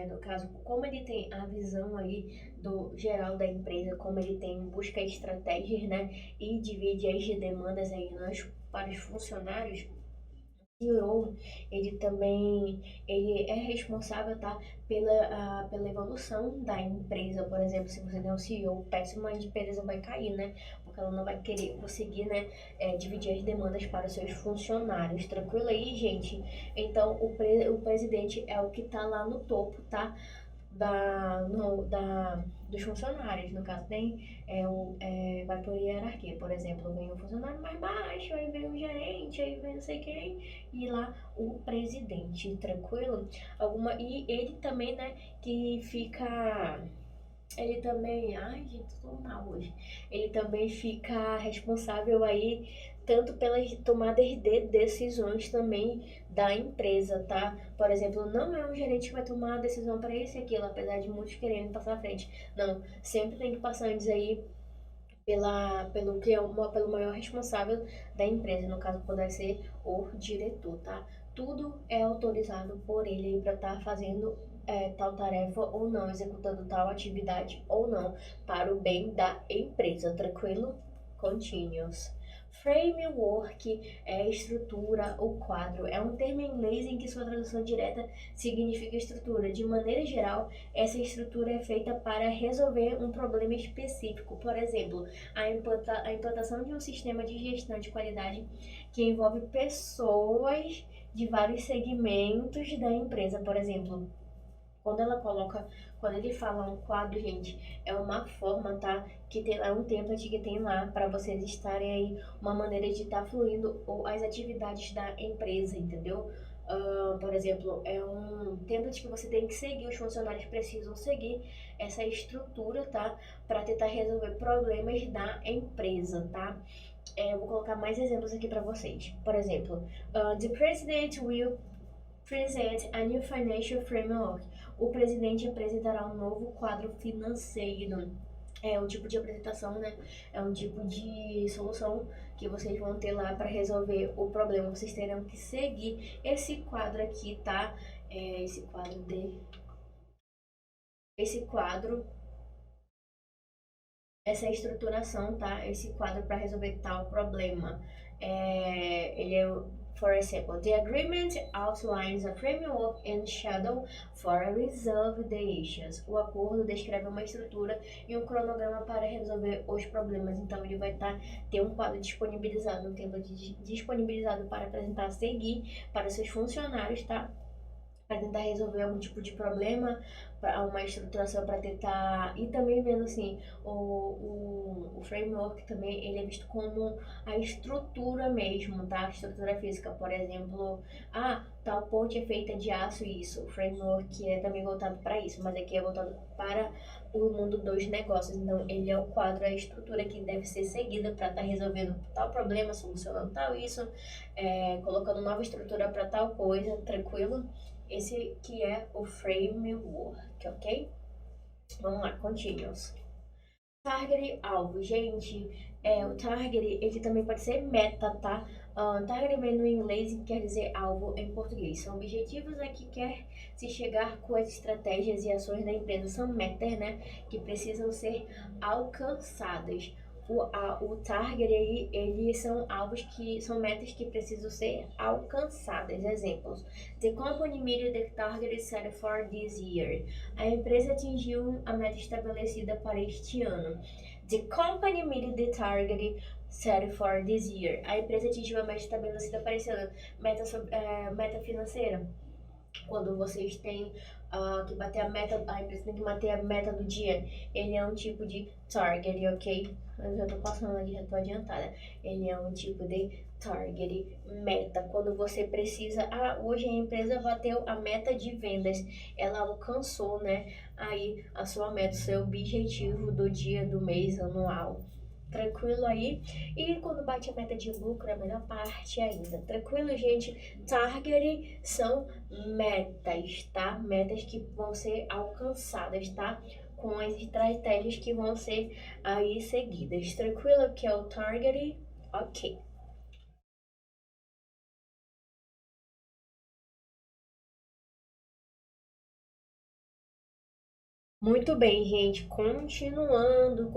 no caso, como ele tem a visão aí do geral da empresa, como ele tem busca estratégias, né, e divide as demandas aí para os funcionários, CEO, ele é responsável, tá, pela evolução da empresa. Por exemplo, se você der um CEO péssimo, a empresa vai cair, né? Porque ela não vai querer conseguir, né, dividir as demandas para os seus funcionários. Tranquilo aí, gente? Então, o presidente é o que tá lá no topo, tá? Dos funcionários. No caso, vai por hierarquia. Por exemplo, vem um funcionário mais baixo, aí vem um gerente, aí vem não sei quem, e lá o presidente, tranquilo? E ele também, né, que fica. Ele também, ai gente, tô mal hoje. Ele também fica responsável aí tanto pelas tomadas de decisões também da empresa, tá? Por exemplo, não é um gerente que vai tomar a decisão para isso e aquilo, apesar de muitos querendo passar à frente. Não, sempre tem que passar antes aí pelo maior responsável da empresa, no caso poderia ser o diretor, tá? Tudo é autorizado por ele para estar fazendo tal tarefa ou não, executando tal atividade ou não, para o bem da empresa, tranquilo? Continuous. Framework é estrutura ou quadro. É um termo em inglês em que sua tradução direta significa estrutura. De maneira geral, essa estrutura é feita para resolver um problema específico. Por exemplo, a implantação de um sistema de gestão de qualidade que envolve pessoas de vários segmentos da empresa. Por exemplo, Quando ela coloca, quando ele fala um quadro, gente, é uma forma, tá? Que tem lá um template que tem lá para vocês estarem aí, uma maneira de estar fluindo ou as atividades da empresa, entendeu? Por exemplo, é um template que você tem que seguir, os funcionários precisam seguir essa estrutura, tá? Para tentar resolver problemas da empresa, tá? Eu vou colocar mais exemplos aqui para vocês. Por exemplo, the president will present a new financial framework. O presidente apresentará um novo quadro financeiro. É um tipo de apresentação, né? É um tipo de solução que vocês vão ter lá para resolver o problema. Vocês terão que seguir esse quadro aqui, tá? Esse quadro, essa estruturação, tá? Esse quadro para resolver tal problema. Ele é, for example, the agreement outlines a framework and schedule for resolve the issues. O acordo descreve uma estrutura e um cronograma para resolver os problemas. Então, ele vai ter um quadro disponibilizado, um tempo disponibilizado para apresentar a seguir para seus funcionários, tá? Para tentar resolver algum tipo de problema, uma estruturação para tentar. E também vendo assim, o framework também ele é visto como a estrutura mesmo, tá? A estrutura física, por exemplo, tal ponte é feita de aço, isso. O framework é também voltado para isso, mas aqui é voltado para o mundo dos negócios. Então, ele é o quadro, a estrutura que deve ser seguida para estar resolvendo tal problema, solucionando tal isso, colocando nova estrutura para tal coisa, tranquilo? Esse que é o framework, ok? Vamos lá, continuous. Target alvo, gente, o target ele também pode ser meta, tá? Target vem no inglês e quer dizer alvo em português. São objetivos a que quer se chegar com as estratégias e ações da empresa. São metas, né? Que precisam ser alcançadas. O target aí, eles são alvos que são metas que precisam ser alcançadas. Exemplos: The company met the target set for this year. A empresa atingiu a meta estabelecida para este ano. The company met the target set for this year. A empresa atingiu a meta estabelecida para este ano. Meta financeira. Quando vocês têm que bater a meta, a empresa tem que bater a meta do dia. Ele é um tipo de target, ok? Eu já tô passando aqui, já tô adiantada. Ele é um tipo de target, meta. Quando você precisa, hoje a empresa bateu a meta de vendas. Ela alcançou, né? Aí a sua meta, o seu objetivo do dia, do mês, anual. Tranquilo aí? E quando bate a meta de lucro, é a melhor parte ainda. Tranquilo, gente? Target são metas, tá? Metas que vão ser alcançadas, tá? Com as estratégias que vão ser aí seguidas. Tranquilo que é o target? Ok. Muito bem, gente. Continuando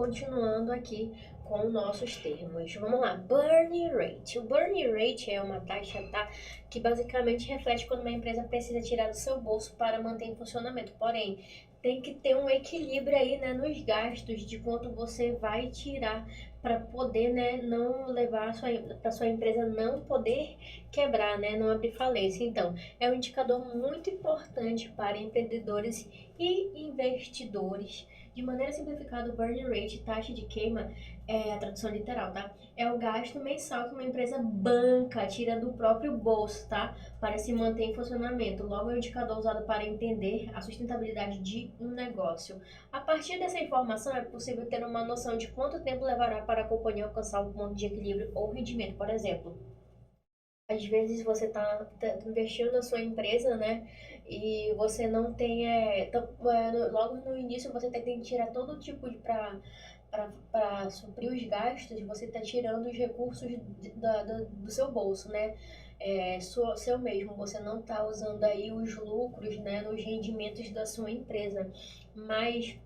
aqui com nossos termos. Vamos lá. Burn rate. O burn rate é uma taxa, tá? Que basicamente reflete quando uma empresa precisa tirar do seu bolso para manter em funcionamento. Porém, tem que ter um equilíbrio aí, né, nos gastos de quanto você vai tirar para poder, né, não levar para sua empresa não poder quebrar, né, não abrir falência. Então, é um indicador muito importante para empreendedores e investidores. De maneira simplificada, o burn rate, taxa de queima, é a tradução literal, tá? É o gasto mensal que uma empresa banca, tira do próprio bolso, tá? Para se manter em funcionamento. Logo, é um indicador usado para entender a sustentabilidade de um negócio. A partir dessa informação, é possível ter uma noção de quanto tempo levará para a companhia alcançar um ponto de equilíbrio ou rendimento. Por exemplo, às vezes você tá investindo na sua empresa, né? E você não tem. Logo no início você tem que tirar todo tipo de. Para suprir os gastos, você está tirando os recursos do seu bolso, né? Seu mesmo, você não está usando aí os lucros, né? Os rendimentos da sua empresa. Mas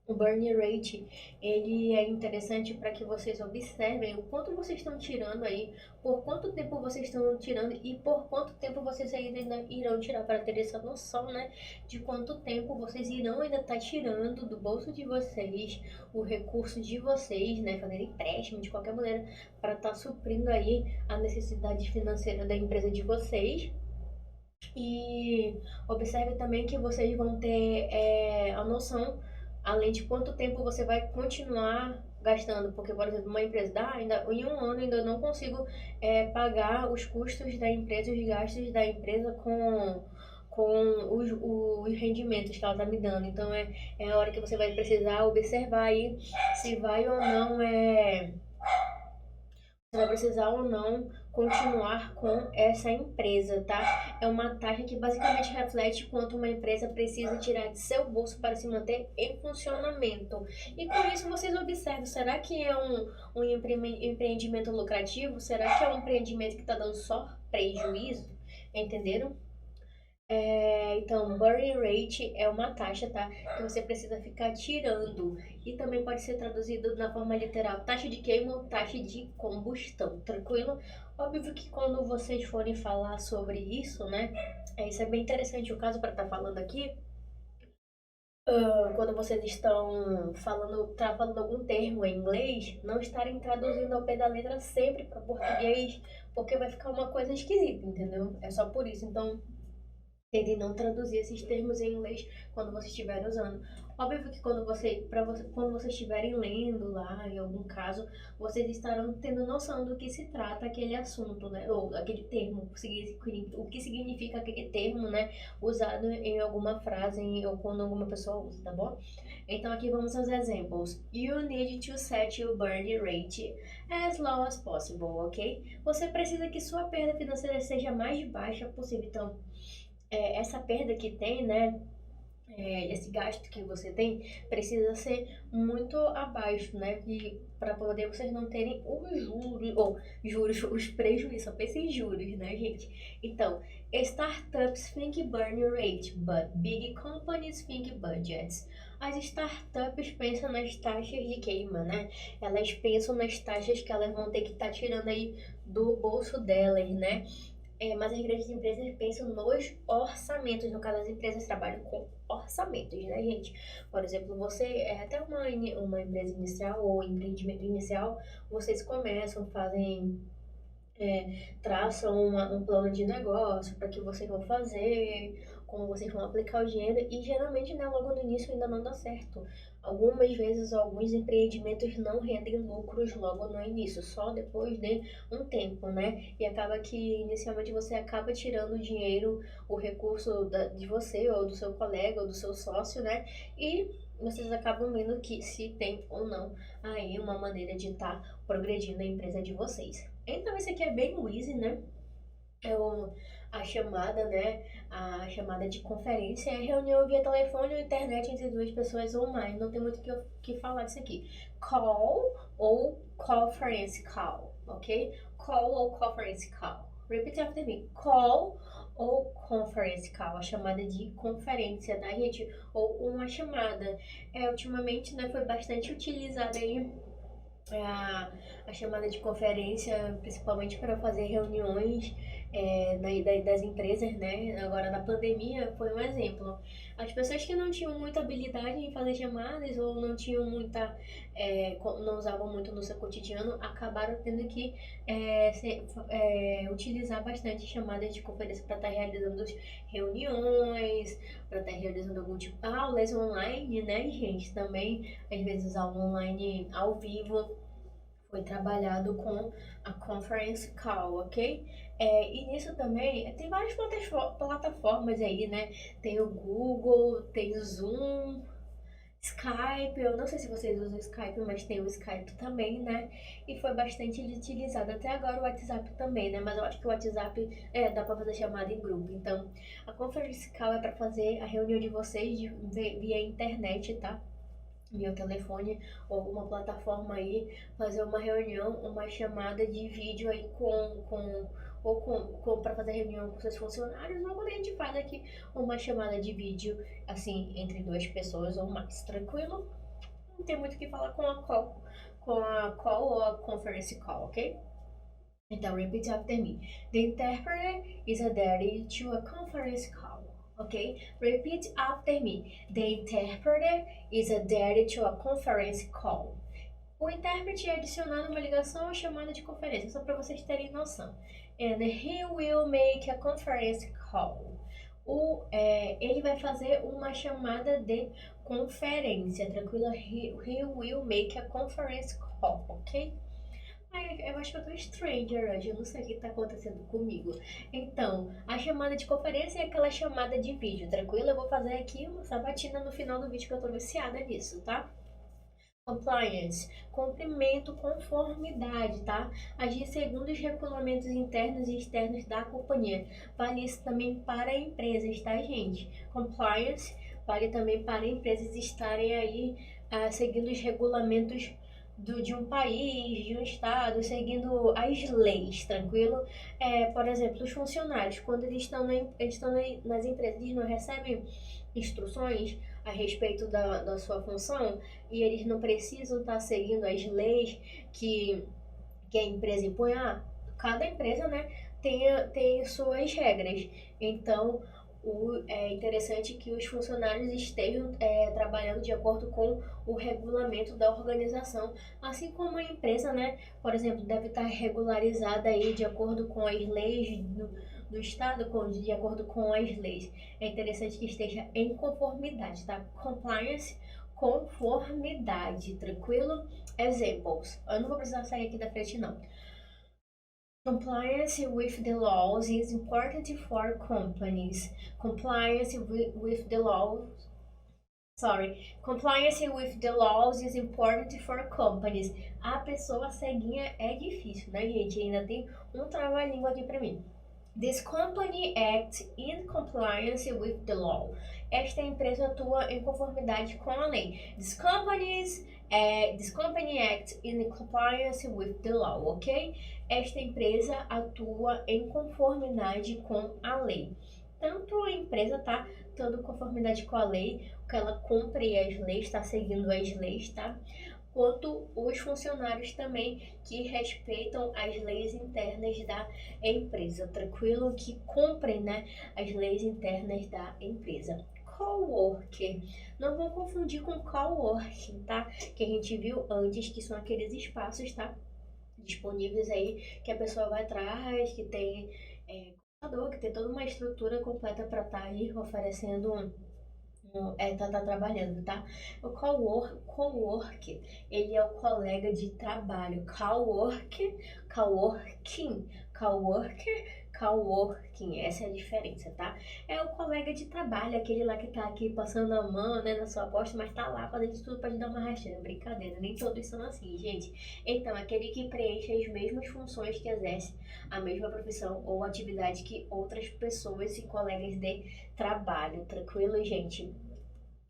o burn rate, ele é interessante para que vocês observem o quanto vocês estão tirando aí, por quanto tempo vocês estão tirando e por quanto tempo vocês ainda irão tirar, para ter essa noção, né, de quanto tempo vocês irão ainda estar tirando do bolso de vocês, o recurso de vocês, né, fazendo empréstimo de qualquer maneira, para estar suprindo aí a necessidade financeira da empresa de vocês. E observe também que vocês vão ter a noção, além de quanto tempo você vai continuar gastando, porque, por exemplo, uma empresa, ainda, em um ano ainda não consigo pagar os custos da empresa, os gastos da empresa com os rendimentos que ela está me dando. Então, é a hora que você vai precisar observar aí se vai ou não você vai precisar ou não continuar com essa empresa, tá? É uma taxa que basicamente reflete quanto uma empresa precisa tirar de seu bolso para se manter em funcionamento. E com isso vocês observam, será que é um empreendimento lucrativo? Será que é um empreendimento que está dando só prejuízo? Entenderam? Então, burn rate é uma taxa, tá? Que você precisa ficar tirando. E também pode ser traduzido na forma literal, taxa de queima ou taxa de combustão, tranquilo? Óbvio que quando vocês forem falar sobre isso, né? Isso é bem interessante o caso para estar falando aqui. Quando vocês estão falando algum termo em inglês, não estarem traduzindo ao pé da letra sempre para português, porque vai ficar uma coisa esquisita, entendeu? É só por isso. Então, tentem não traduzir esses termos em inglês quando você estiver usando. Óbvio que quando vocês estiverem lendo lá, em algum caso, vocês estarão tendo noção do que se trata aquele assunto, né? Ou aquele termo, o que significa aquele termo, né? Usado em alguma frase ou quando alguma pessoa usa, tá bom? Então aqui vamos aos exemplos. You need to set your burn rate as low as possible, ok? Você precisa que sua perda financeira seja mais baixa possível. Então, essa perda que tem, né? Esse gasto que você tem precisa ser muito abaixo, né? E para poder vocês não terem os juros, os prejuízos, só pensa em juros, né, gente? Então, startups think burn rate, but big companies think budgets. As startups pensam nas taxas de queima, né? Elas pensam nas taxas que elas vão ter que estar tirando aí do bolso delas, né? Mas as grandes empresas pensam nos orçamentos. No caso, as empresas trabalham com orçamentos, né, gente? Por exemplo, você é até uma empresa inicial ou empreendimento inicial, vocês começam, fazem traçam um plano de negócio para que vocês vão fazer, como vocês vão aplicar o dinheiro e geralmente, né, logo no início ainda não dá certo. Algumas vezes alguns empreendimentos não rendem lucros logo no início, só depois de um tempo, né? E acaba que inicialmente você acaba tirando o dinheiro, o recurso de você ou do seu colega ou do seu sócio, né? E vocês acabam vendo que se tem ou não aí uma maneira de estar progredindo a empresa de vocês. Então, esse aqui é bem easy, né? É a chamada, né? A chamada de conferência é reunião via telefone ou internet entre duas pessoas ou mais. Não tem muito o que falar disso aqui. Call ou conference call, ok? Call ou conference call. Repeat after me. Call ou conference call, a chamada de conferência, tá, gente? Ou uma chamada. Ultimamente, né, foi bastante utilizada aí a chamada de conferência, principalmente para fazer reuniões das empresas, né? Agora, na pandemia, foi um exemplo. As pessoas que não tinham muita habilidade em fazer chamadas ou não tinham não usavam muito no seu cotidiano, acabaram tendo que utilizar bastante chamadas de conferência para estar realizando reuniões, para estar realizando algum tipo de aulas online, né, gente? Também, às vezes, aula online ao vivo foi trabalhado com a Conference Call, ok? E nisso também tem várias plataformas aí, né? Tem o Google, tem o Zoom, Skype. Eu não sei se vocês usam Skype, mas tem o Skype também, né? E foi bastante utilizado. Até agora o WhatsApp também, né? Mas eu acho que o WhatsApp dá pra fazer chamada em grupo. Então, a Conference Call é pra fazer a reunião de vocês via internet, tá? Via telefone ou alguma plataforma aí, fazer uma reunião, uma chamada de vídeo aí para fazer reunião com seus funcionários, ou quando a gente faz aqui uma chamada de vídeo, assim, entre duas pessoas ou mais, tranquilo? Não tem muito o que falar com a call ou a conference call, ok? Então, repeat after me. The interpreter is adapted to a conference call. Ok? Repeat after me. The interpreter is adapted to a conference call. O intérprete é adicionado uma ligação ou chamada de conferência, só para vocês terem noção. And he will make a conference call. Ele vai fazer uma chamada de conferência, tranquilo? He will make a conference call, ok? Ai, eu acho que eu tô stranger hoje, eu não sei o que tá acontecendo comigo. Então, a chamada de conferência é aquela chamada de vídeo, tranquilo? Eu vou fazer aqui uma sabatina no final do vídeo que eu tô viciada nisso, tá? Compliance, cumprimento, conformidade, tá? Agir segundo os regulamentos internos e externos da companhia. Vale isso também para empresas, tá, gente? Compliance vale também para empresas estarem aí seguindo os regulamentos de um país, de um estado, seguindo as leis, tranquilo? Por exemplo, os funcionários, quando eles estão nas empresas, eles não recebem instruções a respeito da sua função e eles não precisam estar seguindo as leis que a empresa impõe. Cada empresa, né, tem suas regras. Então, é interessante que os funcionários estejam trabalhando de acordo com o regulamento da organização, assim como a empresa, né, por exemplo, deve estar regularizada aí de acordo com as leis do estado, de acordo com as leis. É interessante que esteja em conformidade, tá? Compliance, conformidade, tranquilo? Examples. Eu não vou precisar sair aqui da frente, não. Compliance with the laws is important for companies. Compliance with the laws. Sorry. Compliance with the laws is important for companies. A pessoa ceguinha é difícil, né, gente? Ainda tem um trava-língua aqui pra mim. This company acts in compliance with the law. Esta empresa atua em conformidade com a lei. This company acts in compliance with the law, ok? Esta empresa atua em conformidade com a lei. Tanto a empresa tá tendo conformidade com a lei, que ela cumpre as leis, está seguindo as leis, tá? Quanto os funcionários também que respeitam as leis internas da empresa, tranquilo? Que cumprem, né, as leis internas da empresa. Coworker, não vou confundir com coworking, tá? Que a gente viu antes, que são aqueles espaços, tá? Disponíveis aí, que a pessoa vai atrás, que tem computador, que tem toda uma estrutura completa para estar aí oferecendo tá trabalhando, tá? O cowork, ele é o colega de trabalho. Coworking, coworking, essa é a diferença, tá? É o colega de trabalho, aquele lá que tá aqui passando a mão, né, na sua costa, mas tá lá fazendo de tudo pra te dar uma rasteira. Brincadeira, nem todos são assim, gente. Então, aquele que preenche as mesmas funções, que exerce a mesma profissão ou atividade que outras pessoas e colegas de trabalho, tranquilo, gente?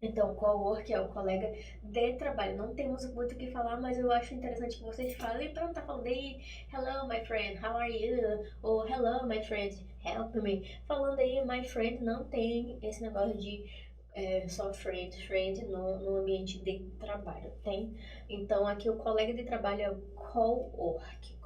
Então, cowork é o colega de trabalho. Não temos muito o que falar, mas eu acho interessante que vocês falem para não estar falando aí, hello my friend, how are you? Ou hello my friend, help me. Falando aí, my friend, não tem esse negócio de só friend no ambiente de trabalho, tem? Então, aqui o colega de trabalho é o coworker,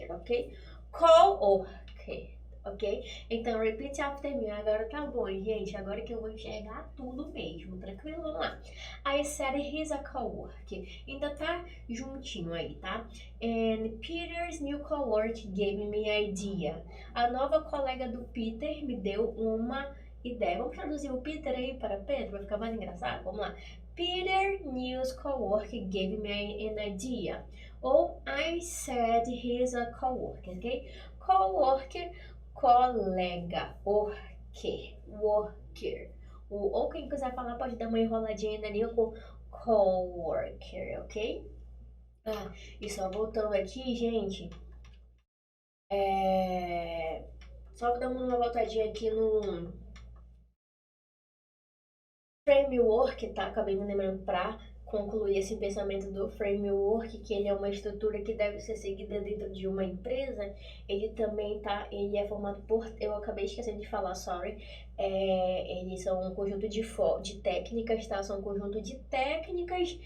ok? Coworker. Ok? Então, repeat after me. Agora tá bom, gente. Agora que eu vou enxergar tudo mesmo. Tranquilo? Vamos lá. I said he's a coworker. Ainda tá juntinho aí, tá? And Peter's new coworker gave me an idea. A nova colega do Peter me deu uma ideia. Vamos traduzir o Peter aí para Pedro? Vai ficar mais engraçado? Vamos lá. Peter News coworker gave me an idea. Ou I said he's a coworker, ok? Coworker, colega, worker. Ou quem quiser falar pode dar uma enroladinha na língua com coworker, ok? E só voltando aqui, gente, só dando uma voltadinha aqui no framework, tá? Acabei me lembrando para concluir esse pensamento do framework, que ele é uma estrutura que deve ser seguida dentro de uma empresa. Ele também ele é formado por, eu acabei esquecendo de falar, sorry, eles são um conjunto de técnicas, tá? São um conjunto de técnicas,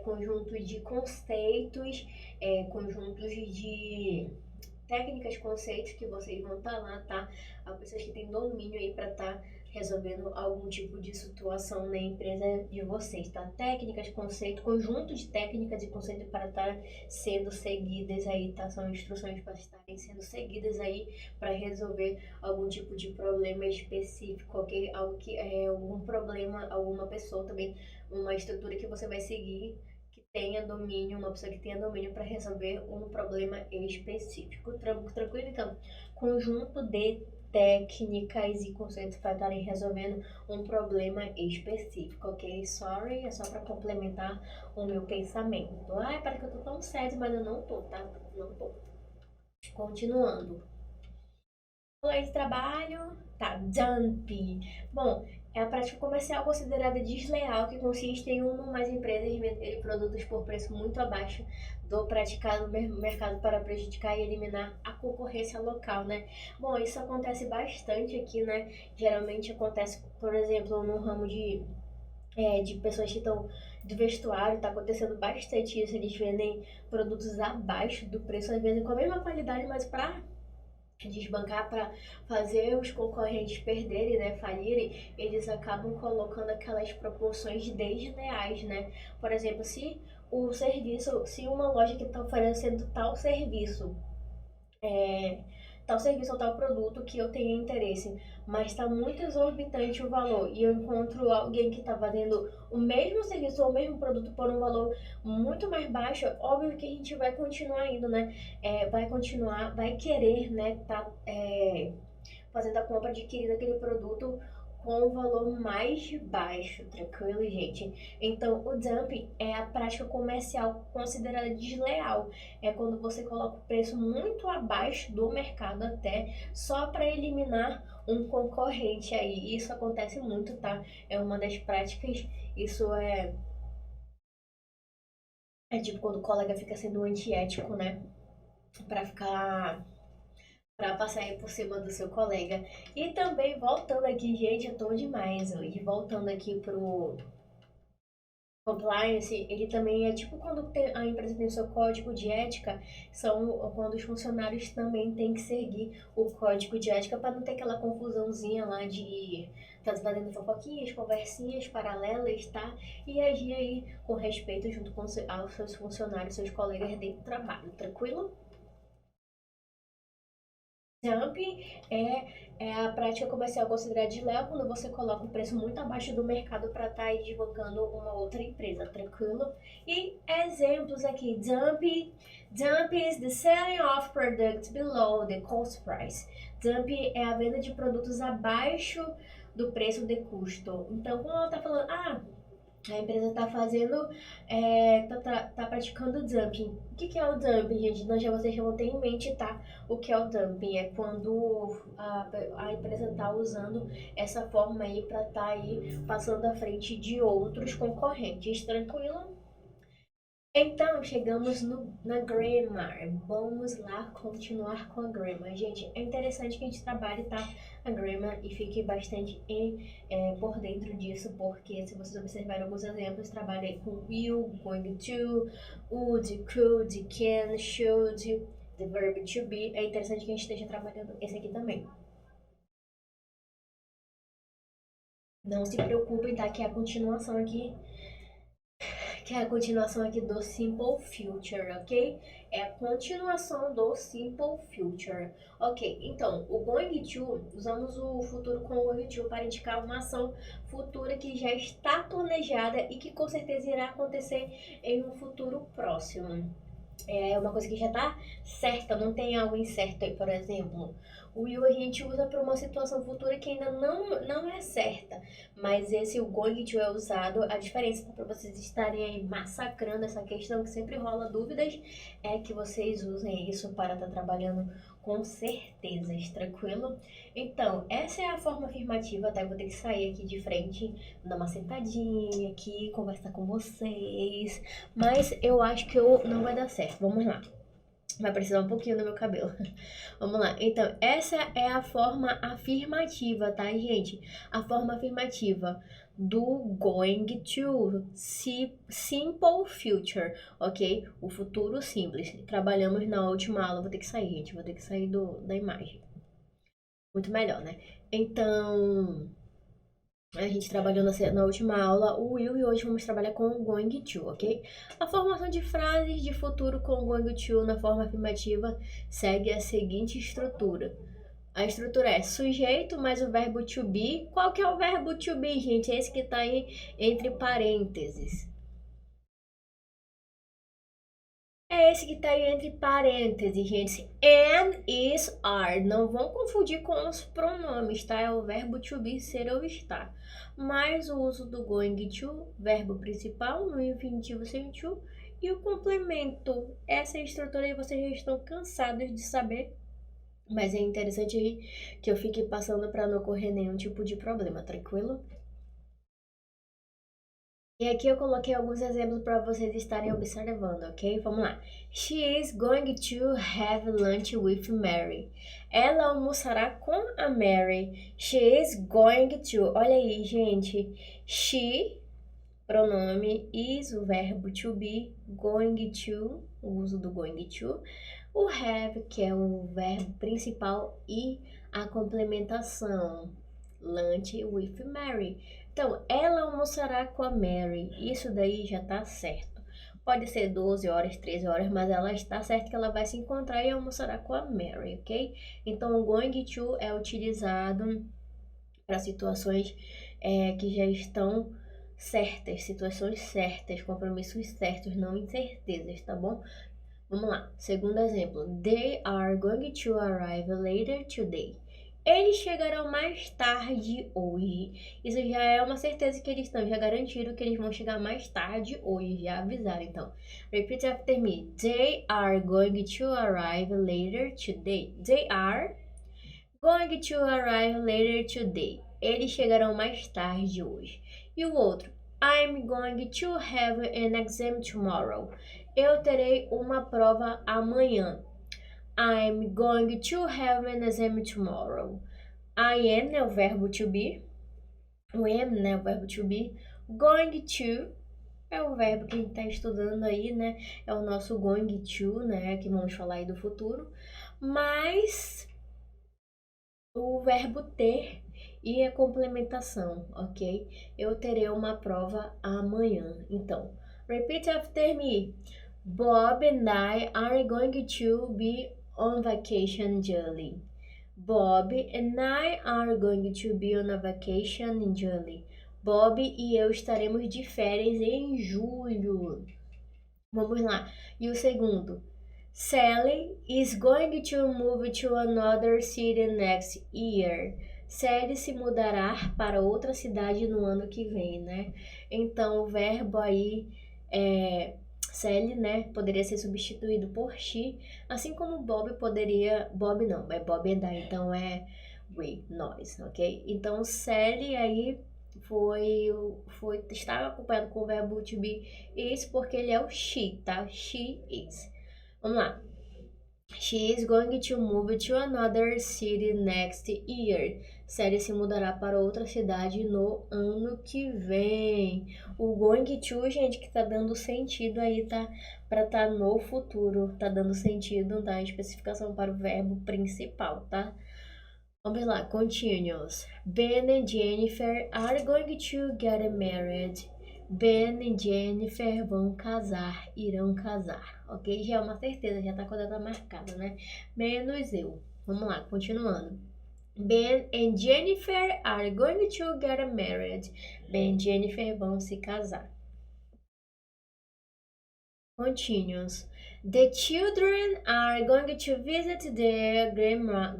conjunto de conceitos, conjuntos de técnicas, conceitos que vocês vão estar lá, tá? Há pessoas que têm domínio aí para estar resolvendo algum tipo de situação na empresa de vocês, tá? Técnicas, conceito, conjunto de técnicas e conceitos para estar sendo seguidas aí, tá? São instruções para estarem sendo seguidas aí para resolver algum tipo de problema específico, ok? Algo que é algum problema, alguma pessoa também, uma estrutura que você vai seguir que tenha domínio, uma pessoa que tenha domínio para resolver um problema específico. Tranquilo? Então, conjunto de técnicas e conceitos para estarem resolvendo um problema específico, ok? Sorry, é só para complementar o meu pensamento. Ai, parece que eu tô tão sério, mas eu não tô, tá? Não tô. Continuando. Lei de trabalho, tá, dumping. Bom, é a prática comercial considerada desleal que consiste em uma ou mais empresas venderem produtos por preço muito abaixo do praticado no mercado para prejudicar e eliminar a concorrência local, né? Bom, isso acontece bastante aqui, né? Geralmente acontece, por exemplo, no ramo de pessoas que estão do vestuário, tá acontecendo bastante isso. Eles vendem produtos abaixo do preço, às vezes com a mesma qualidade, mas para desbancar para fazer os concorrentes perderem, né, falirem, eles acabam colocando aquelas proporções desleais, né? Por exemplo, se uma loja que está oferecendo tal serviço ou tal produto que eu tenha interesse, mas está muito exorbitante o valor e eu encontro alguém que está fazendo o mesmo serviço ou o mesmo produto por um valor muito mais baixo, óbvio que a gente vai continuar indo, né? Vai continuar, vai querer, né, fazendo a compra, adquirindo aquele produto com o valor mais baixo, tranquilo, gente? Então, o dumping é a prática comercial considerada desleal. É quando você coloca o preço muito abaixo do mercado até, só para eliminar um concorrente aí. Isso acontece muito, tá? É uma das práticas, isso é tipo quando o colega fica sendo antiético, né? Pra ficar para passar aí por cima do seu colega. E também voltando aqui, gente, eu tô demais hoje. Voltando aqui pro compliance, ele também é tipo quando a empresa tem o seu código de ética, são quando os funcionários também têm que seguir o código de ética para não ter aquela confusãozinha lá de tá fazendo fofoquinhas, conversinhas paralelas, tá? E agir aí com respeito junto com aos seus funcionários, seus colegas dentro do trabalho, tranquilo? Jump é a prática comercial considerada desleal quando você coloca um preço muito abaixo do mercado para estar aí desbancando uma outra empresa, tranquilo? E exemplos aqui, dump is the selling of products below the cost price. Dump é a venda de produtos abaixo do preço de custo. Então, quando ela está falando, a empresa está fazendo, tá praticando dumping. O que é o dumping, gente? Vocês já vão ter em mente, tá? O que é o dumping? É quando a empresa está usando essa forma aí para estar aí passando à frente de outros concorrentes. Tranquilo? Então, chegamos na grammar. Vamos lá continuar com a grammar. Gente, é interessante que a gente trabalhe, tá? A grammar e fique bastante por dentro disso, porque se vocês observarem alguns exemplos, trabalhei com will, going to, would, could, can, should, the verb to be. É interessante que a gente esteja trabalhando esse aqui também. Não se preocupem, tá? Que é a continuação aqui do Simple Future, ok? É a continuação do Simple Future. Ok, então, o going to, usamos o futuro com o going to para indicar uma ação futura que já está planejada e que com certeza irá acontecer em um futuro próximo. É uma coisa que já está certa, não tem algo incerto aí, por exemplo. O will a gente usa para uma situação futura que ainda não é certa, mas esse o going to é usado. A diferença para vocês estarem aí massacrando essa questão que sempre rola dúvidas é que vocês usem isso para estar trabalhando com certezas, tranquilo? Então, essa é a forma afirmativa, tá? Eu vou ter que sair aqui de frente, dar uma sentadinha aqui, conversar com vocês, mas eu acho que não vai dar certo. Vamos lá. Vai precisar um pouquinho do meu cabelo. Vamos lá. Então, essa é a forma afirmativa, tá, gente? A forma afirmativa do going to simple future, ok? O futuro simples. Trabalhamos na última aula. Vou ter que sair, gente. Vou ter que sair da imagem. Muito melhor, né? Então, A gente trabalhou na última aula o will e hoje vamos trabalhar com o going to, ok? A formação de frases de futuro com o going to na forma afirmativa segue a seguinte estrutura. A estrutura é sujeito mais o verbo to be. Qual que é o verbo to be, gente? É esse que tá aí entre parênteses. É esse que tá aí entre parênteses, gente. Am, is, are. Não vão confundir com os pronomes, tá? É o verbo to be, ser ou estar. Mais o uso do going to, verbo principal, no infinitivo sem to, e o complemento. Essa estrutura aí vocês já estão cansados de saber, mas é interessante aí que eu fique passando para não ocorrer nenhum tipo de problema, tranquilo? E aqui eu coloquei alguns exemplos para vocês estarem observando, ok? Vamos lá. She is going to have lunch with Mary. Ela almoçará com a Mary. She is going to. Olha aí, gente. She, pronome, is, o verbo to be, going to, o uso do going to. O have, que é o verbo principal, e a complementação. Lunch with Mary. Então, ela almoçará com a Mary. Isso daí já tá certo. Pode ser 12 horas, 13 horas, mas ela está certa que ela vai se encontrar e almoçará com a Mary, ok? Então, o going to é utilizado para situações que já estão certas, situações certas, compromissos certos, não incertezas, tá bom? Vamos lá. Segundo exemplo. They are going to arrive later today. Eles chegarão mais tarde hoje. Isso já é uma certeza que eles estão. Já garantiram que eles vão chegar mais tarde hoje. Já avisaram, então. Repeat after me. They are going to arrive later today. They are going to arrive later today. Eles chegarão mais tarde hoje. E o outro. I'm going to have an exam tomorrow. Eu terei uma prova amanhã. I'm going to have an exam tomorrow. I am é o verbo to be. O am, né, o verbo to be. Going to é o verbo que a gente está estudando aí, né? É o nosso going to, né? Que vamos falar aí do futuro. Mas o verbo ter e a complementação, ok? Eu terei uma prova amanhã. Então, repeat after me. Bob and I are going to be on vacation in July. Bob and I are going to be on a vacation in July. Bob e eu estaremos de férias em julho. Vamos lá. E o segundo. Sally is going to move to another city next year. Sally se mudará para outra cidade no ano que vem, né? Então, o verbo aí Sally, né, poderia ser substituído por she, assim como Bob poderia... Bob não, é Bob and I, então é we, nós, ok? Então, Sally aí está acompanhado com o verbo to be is, porque ele é o she, tá? She is. Vamos lá. She is going to move to another city next year. Sally se mudará para outra cidade no ano que vem. O going to, gente, que tá dando sentido aí, tá? Pra tá no futuro. Tá dando sentido, tá? Especificação para o verbo principal, tá? Vamos lá, continuous. Ben and Jennifer are going to get married. Ben e Jennifer vão casar, irão casar, ok? Já é uma certeza, já tá com a data marcada, né? Menos eu. Vamos lá, continuando. Ben and Jennifer are going to get married. Ben e Jennifer vão se casar. Continuous. The children are going to visit their grandma.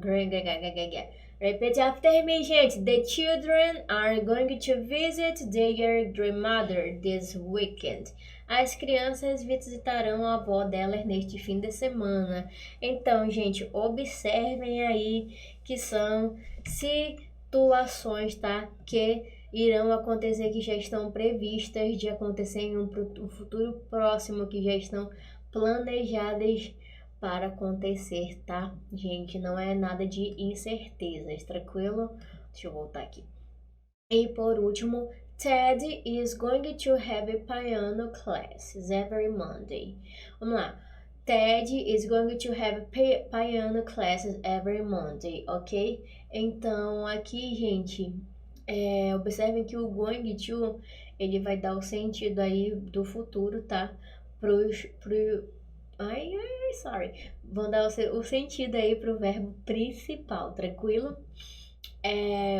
Repeat after me, gente. The children are going to visit their grandmother this weekend. As crianças visitarão a avó delas neste fim de semana. Então, gente, observem aí que são situações, tá? Que irão acontecer, que já estão previstas de acontecer em um futuro próximo, que já estão planejadas para acontecer, tá? Gente, não é nada de incertezas, tranquilo? Deixa eu voltar aqui. E por último, Ted is going to have piano classes every Monday. Vamos lá. Ted is going to have piano classes every Monday, ok? Então, aqui, gente, Observem que o going to, ele vai dar o sentido aí do futuro, tá? Sorry. Vão dar o sentido aí pro verbo principal, tranquilo?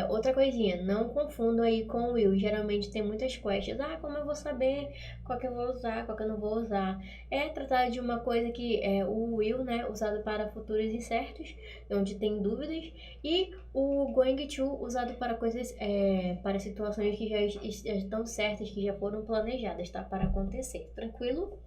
Outra coisinha, não confundam aí com o will. Geralmente tem muitas questions. Como eu vou saber qual que eu vou usar, qual que eu não vou usar? É tratado de uma coisa que é o will, né, usado para futuros incertos, onde tem dúvidas, e o going to, usado para coisas, para situações que já estão certas, que já foram planejadas, tá, para acontecer. Tranquilo?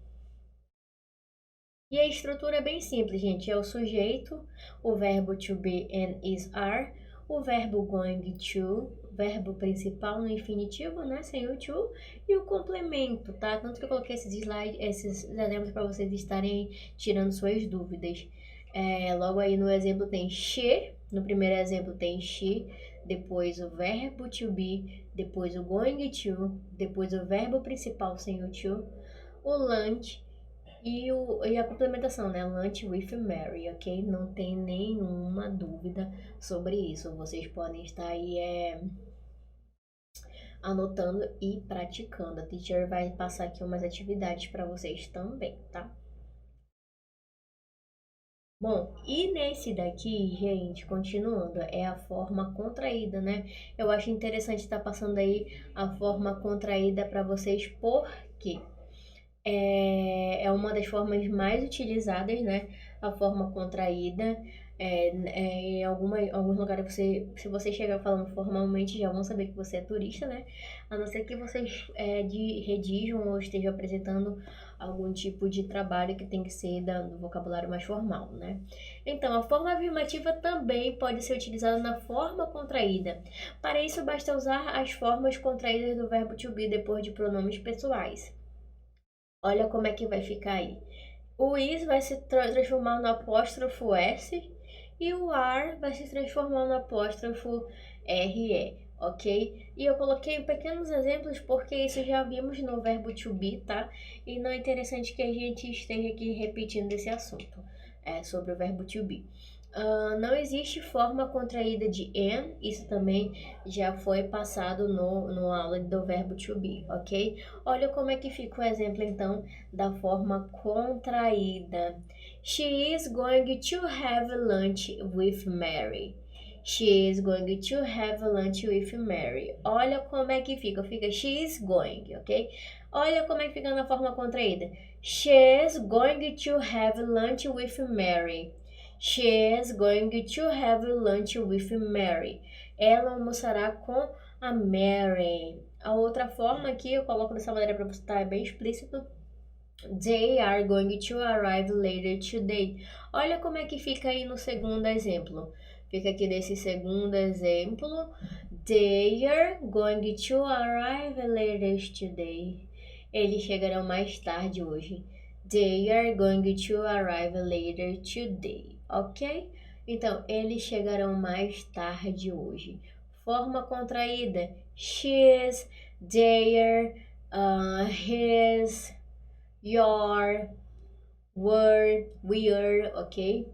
E a estrutura é bem simples, gente. É o sujeito, o verbo to be and is are, o verbo going to, verbo principal no infinitivo, né, sem o to, e o complemento, tá? Tanto que eu coloquei esses slides, esses exemplos para vocês estarem tirando suas dúvidas. Logo aí no exemplo tem she, no primeiro exemplo tem she, depois o verbo to be, depois o going to, depois o verbo principal sem o to, o lunch, e a complementação, né? Lunch with Mary, ok? Não tem nenhuma dúvida sobre isso. Vocês podem estar aí anotando e praticando. A teacher vai passar aqui umas atividades para vocês também, tá? Bom, e nesse daqui, gente, continuando, é a forma contraída, né? Eu acho interessante estar passando aí a forma contraída para vocês, porque é uma das formas mais utilizadas, né? A forma contraída. Em alguns lugares, se você chegar falando formalmente, já vão saber que você é turista, né? A não ser que vocês redigam ou estejam apresentando algum tipo de trabalho que tem que ser do vocabulário mais formal, né? Então, a forma afirmativa também pode ser utilizada na forma contraída. Para isso, basta usar as formas contraídas do verbo to be depois de pronomes pessoais. Olha como é que vai ficar aí. O is vai se transformar no apóstrofo S e o are vai se transformar no apóstrofo RE, ok? E eu coloquei pequenos exemplos porque isso já vimos no verbo to be, tá? E não é interessante que a gente esteja aqui repetindo esse assunto sobre o verbo to be. Não existe forma contraída de am, isso também já foi passado no aula do verbo to be, ok? Olha como é que fica o exemplo então da forma contraída. She is going to have lunch with Mary. She is going to have lunch with Mary. Olha como é que fica. Fica she is going, ok? Olha como é que fica na forma contraída. She is going to have lunch with Mary. She is going to have lunch with Mary. Ela almoçará com a Mary. A outra forma aqui, eu coloco dessa maneira para você estar bem explícito. They are going to arrive later today. Olha como é que fica aí no segundo exemplo. Fica aqui nesse segundo exemplo. They are going to arrive later today. Eles chegarão mais tarde hoje. They are going to arrive later today. Ok? Então, eles chegarão mais tarde hoje. Forma contraída. She's, their, his, your, were, we're, ok?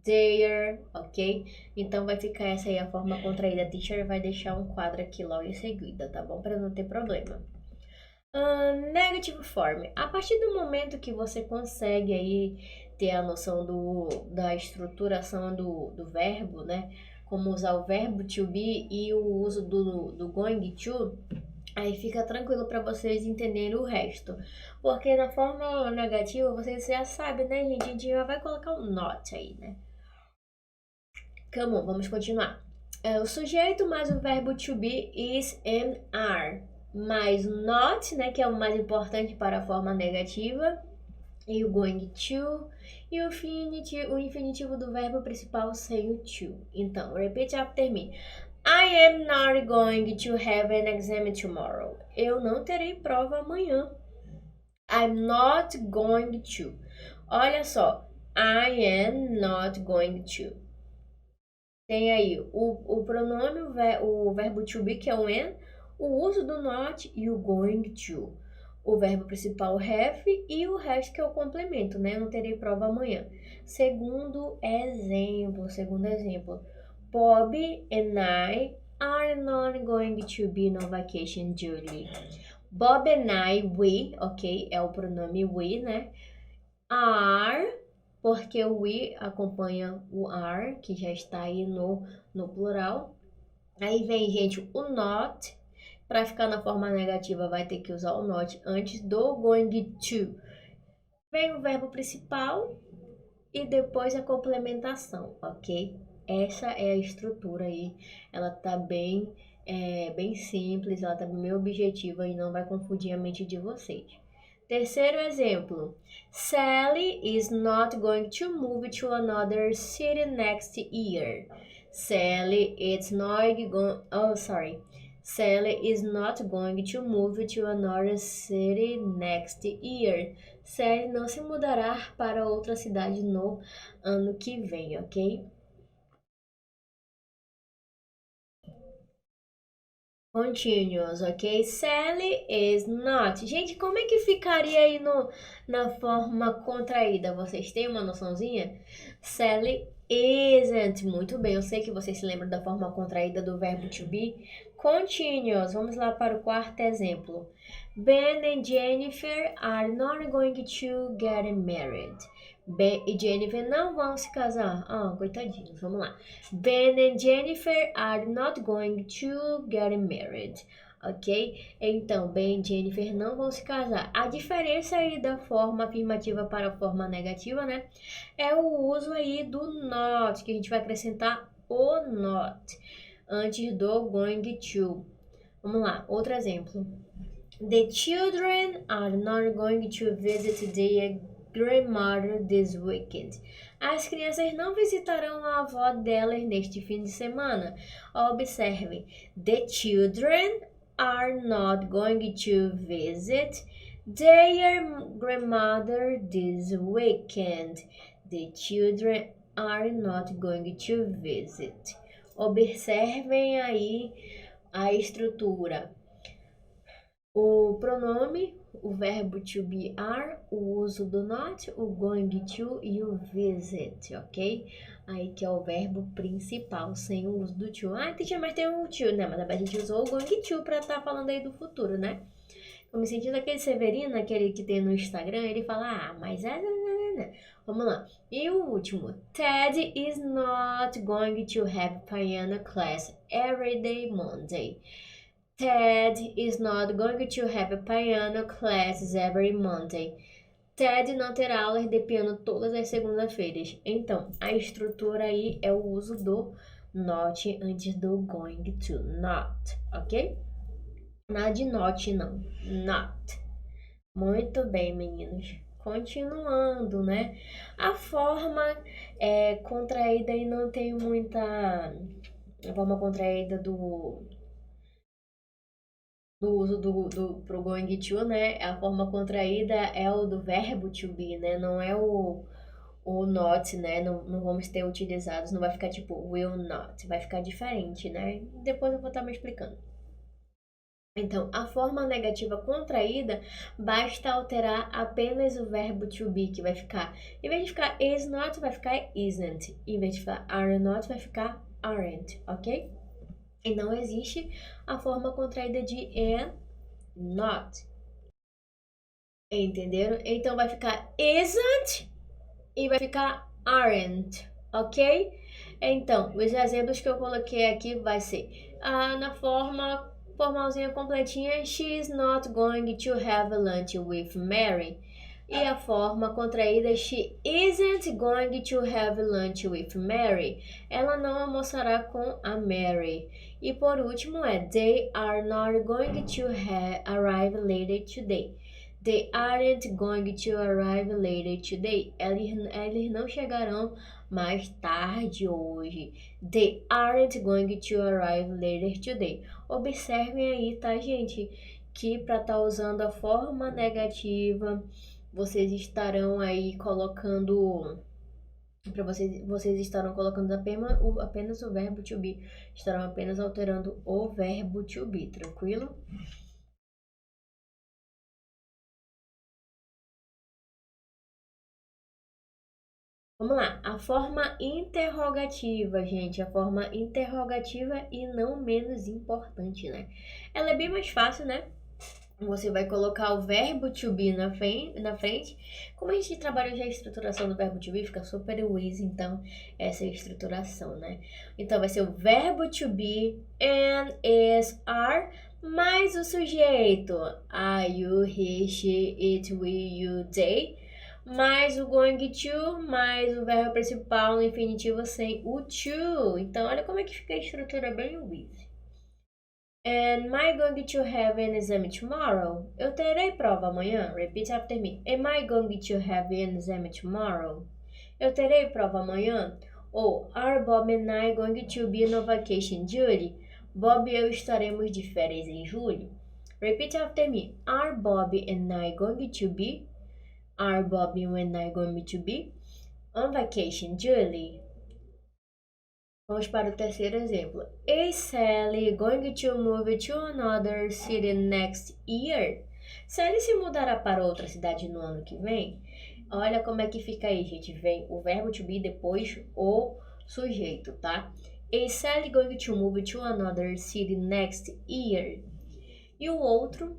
Their, ok? Então vai ficar essa aí a forma contraída. A teacher vai deixar um quadro aqui logo em seguida, tá bom? Para não ter problema. Negative form. A partir do momento que você consegue aí ter a noção da estruturação do verbo, né? Como usar o verbo to be e o uso do going to, aí fica tranquilo para vocês entenderem o resto. Porque na forma negativa, vocês já sabem, né, gente? A gente já vai colocar um not aí, né? Come on, vamos continuar. O sujeito mais o verbo to be is and are. Mais not, né, que é o mais importante para a forma negativa. E o going to. E o infinitivo do verbo principal sem o to. Então, repeat after me. I am not going to have an exam tomorrow. Eu não terei prova amanhã. I'm not going to. Olha só. I am not going to. Tem aí o pronome, o verbo to be, que é o am, o uso do not e o going to. O verbo principal have e o resto que é o complemento, né? Eu não terei prova amanhã. Segundo exemplo. Bobby and I are not going to be on vacation, Julie. Bob and I, we, ok? É o pronome we, né? Are, porque o we acompanha o are, que já está aí no plural. Aí vem, gente, o not. Para ficar na forma negativa, vai ter que usar o not antes do going to. Vem o verbo principal e depois a complementação, ok? Essa é a estrutura aí. Ela tá bem simples, ela tá bem objetiva e não vai confundir a mente de vocês. Terceiro exemplo. Sally is not going to move to another city next year. Sally is not going to move to another city next year. Sally não se mudará para outra cidade no ano que vem, ok? Continuous, ok? Sally is not. Gente, como é que ficaria aí na forma contraída? Vocês têm uma noçãozinha? Sally isn't. Muito bem, eu sei que vocês se lembram da forma contraída do verbo to be. Continuous. Vamos lá para o quarto exemplo. Ben and Jennifer are not going to get married. Ben e Jennifer não vão se casar. Coitadinhos, vamos lá. Ben and Jennifer are not going to get married. Ok? Então, Ben e Jennifer não vão se casar. A diferença aí da forma afirmativa para a forma negativa, né? É o uso aí do not, que a gente vai acrescentar o not antes do going to. Vamos lá, outro exemplo. The children are not going to visit their grandmother this weekend. As crianças não visitarão a avó delas neste fim de semana. Observe, the children are not going to visit their grandmother this weekend. The children are not going to visit. Observem aí a estrutura. O pronome, o verbo to be are, o uso do not, o going to e o visit, ok? Aí que é o verbo principal, sem o uso do to. Teacher, mas tem o to, né? Mas a gente usou o going to pra estar falando aí do futuro, né? Eu me senti daquele Severino, aquele que tem no Instagram, ele fala, mas é... Vamos lá. E o último. Ted is not going to have piano class every day Monday. Ted is not going to have piano classes every Monday. Ted não terá aulas de piano todas as segundas-feiras. Então, a estrutura aí é o uso do not antes do going to. Not, ok? Nada de not, não. Not. Muito bem, meninos. Continuando, né? A forma contraída aí não tem muita... A forma contraída do uso pro going to, né? A forma contraída é o do verbo to be, né? Não é o not, né? Não vamos ter utilizados, não vai ficar tipo will not, vai ficar diferente, né? Depois eu vou estar me explicando. Então, a forma negativa contraída, basta alterar apenas o verbo to be, que vai ficar, em vez de ficar is not, vai ficar isn't. Em vez de ficar are not, vai ficar aren't, ok? E não existe a forma contraída de am not. Entenderam? Então vai ficar isn't e vai ficar aren't, ok? Então, os exemplos que eu coloquei aqui vai ser na forma formalzinha completinha, she is not going to have lunch with Mary. E a forma contraída, she isn't going to have lunch with Mary. Ela não almoçará com a Mary. E por último they are not going to arrive later today. They aren't going to arrive later today. Eles não chegarão mais tarde hoje. They aren't going to arrive later today. Observem aí, tá, gente? Que para estar usando a forma negativa, vocês estarão aí colocando... vocês estarão colocando apenas o verbo to be. Estarão apenas alterando o verbo to be, tranquilo? Vamos lá, a forma interrogativa, gente, a forma interrogativa e não menos importante, né? Ela é bem mais fácil, né? Você vai colocar o verbo to be na frente. Como a gente trabalha já a estruturação do verbo to be, fica super easy, então essa é a estruturação, né? Então vai ser o verbo to be and is are mais o sujeito are you, he, she, it, we, you, they, mais o going to, mais o verbo principal no infinitivo sem o to. Então olha como é que fica a estrutura bem easy. Am I going to have an exam tomorrow? Eu terei prova amanhã. Repeat after me. Am I going to have an exam tomorrow? Eu terei prova amanhã. Ou are Bob and I going to be on vacation, Julie? Bob e eu estaremos de férias em julho. Repeat after me. Are Bob and I going to be? Are Bob and I going to be on vacation, Julie? Vamos para o terceiro exemplo. Is Sally going to move to another city next year? Sally se mudará para outra cidade no ano que vem? Olha como é que fica aí, gente. Vem o verbo to be depois o sujeito, tá? Is Sally going to move to another city next year? E o outro?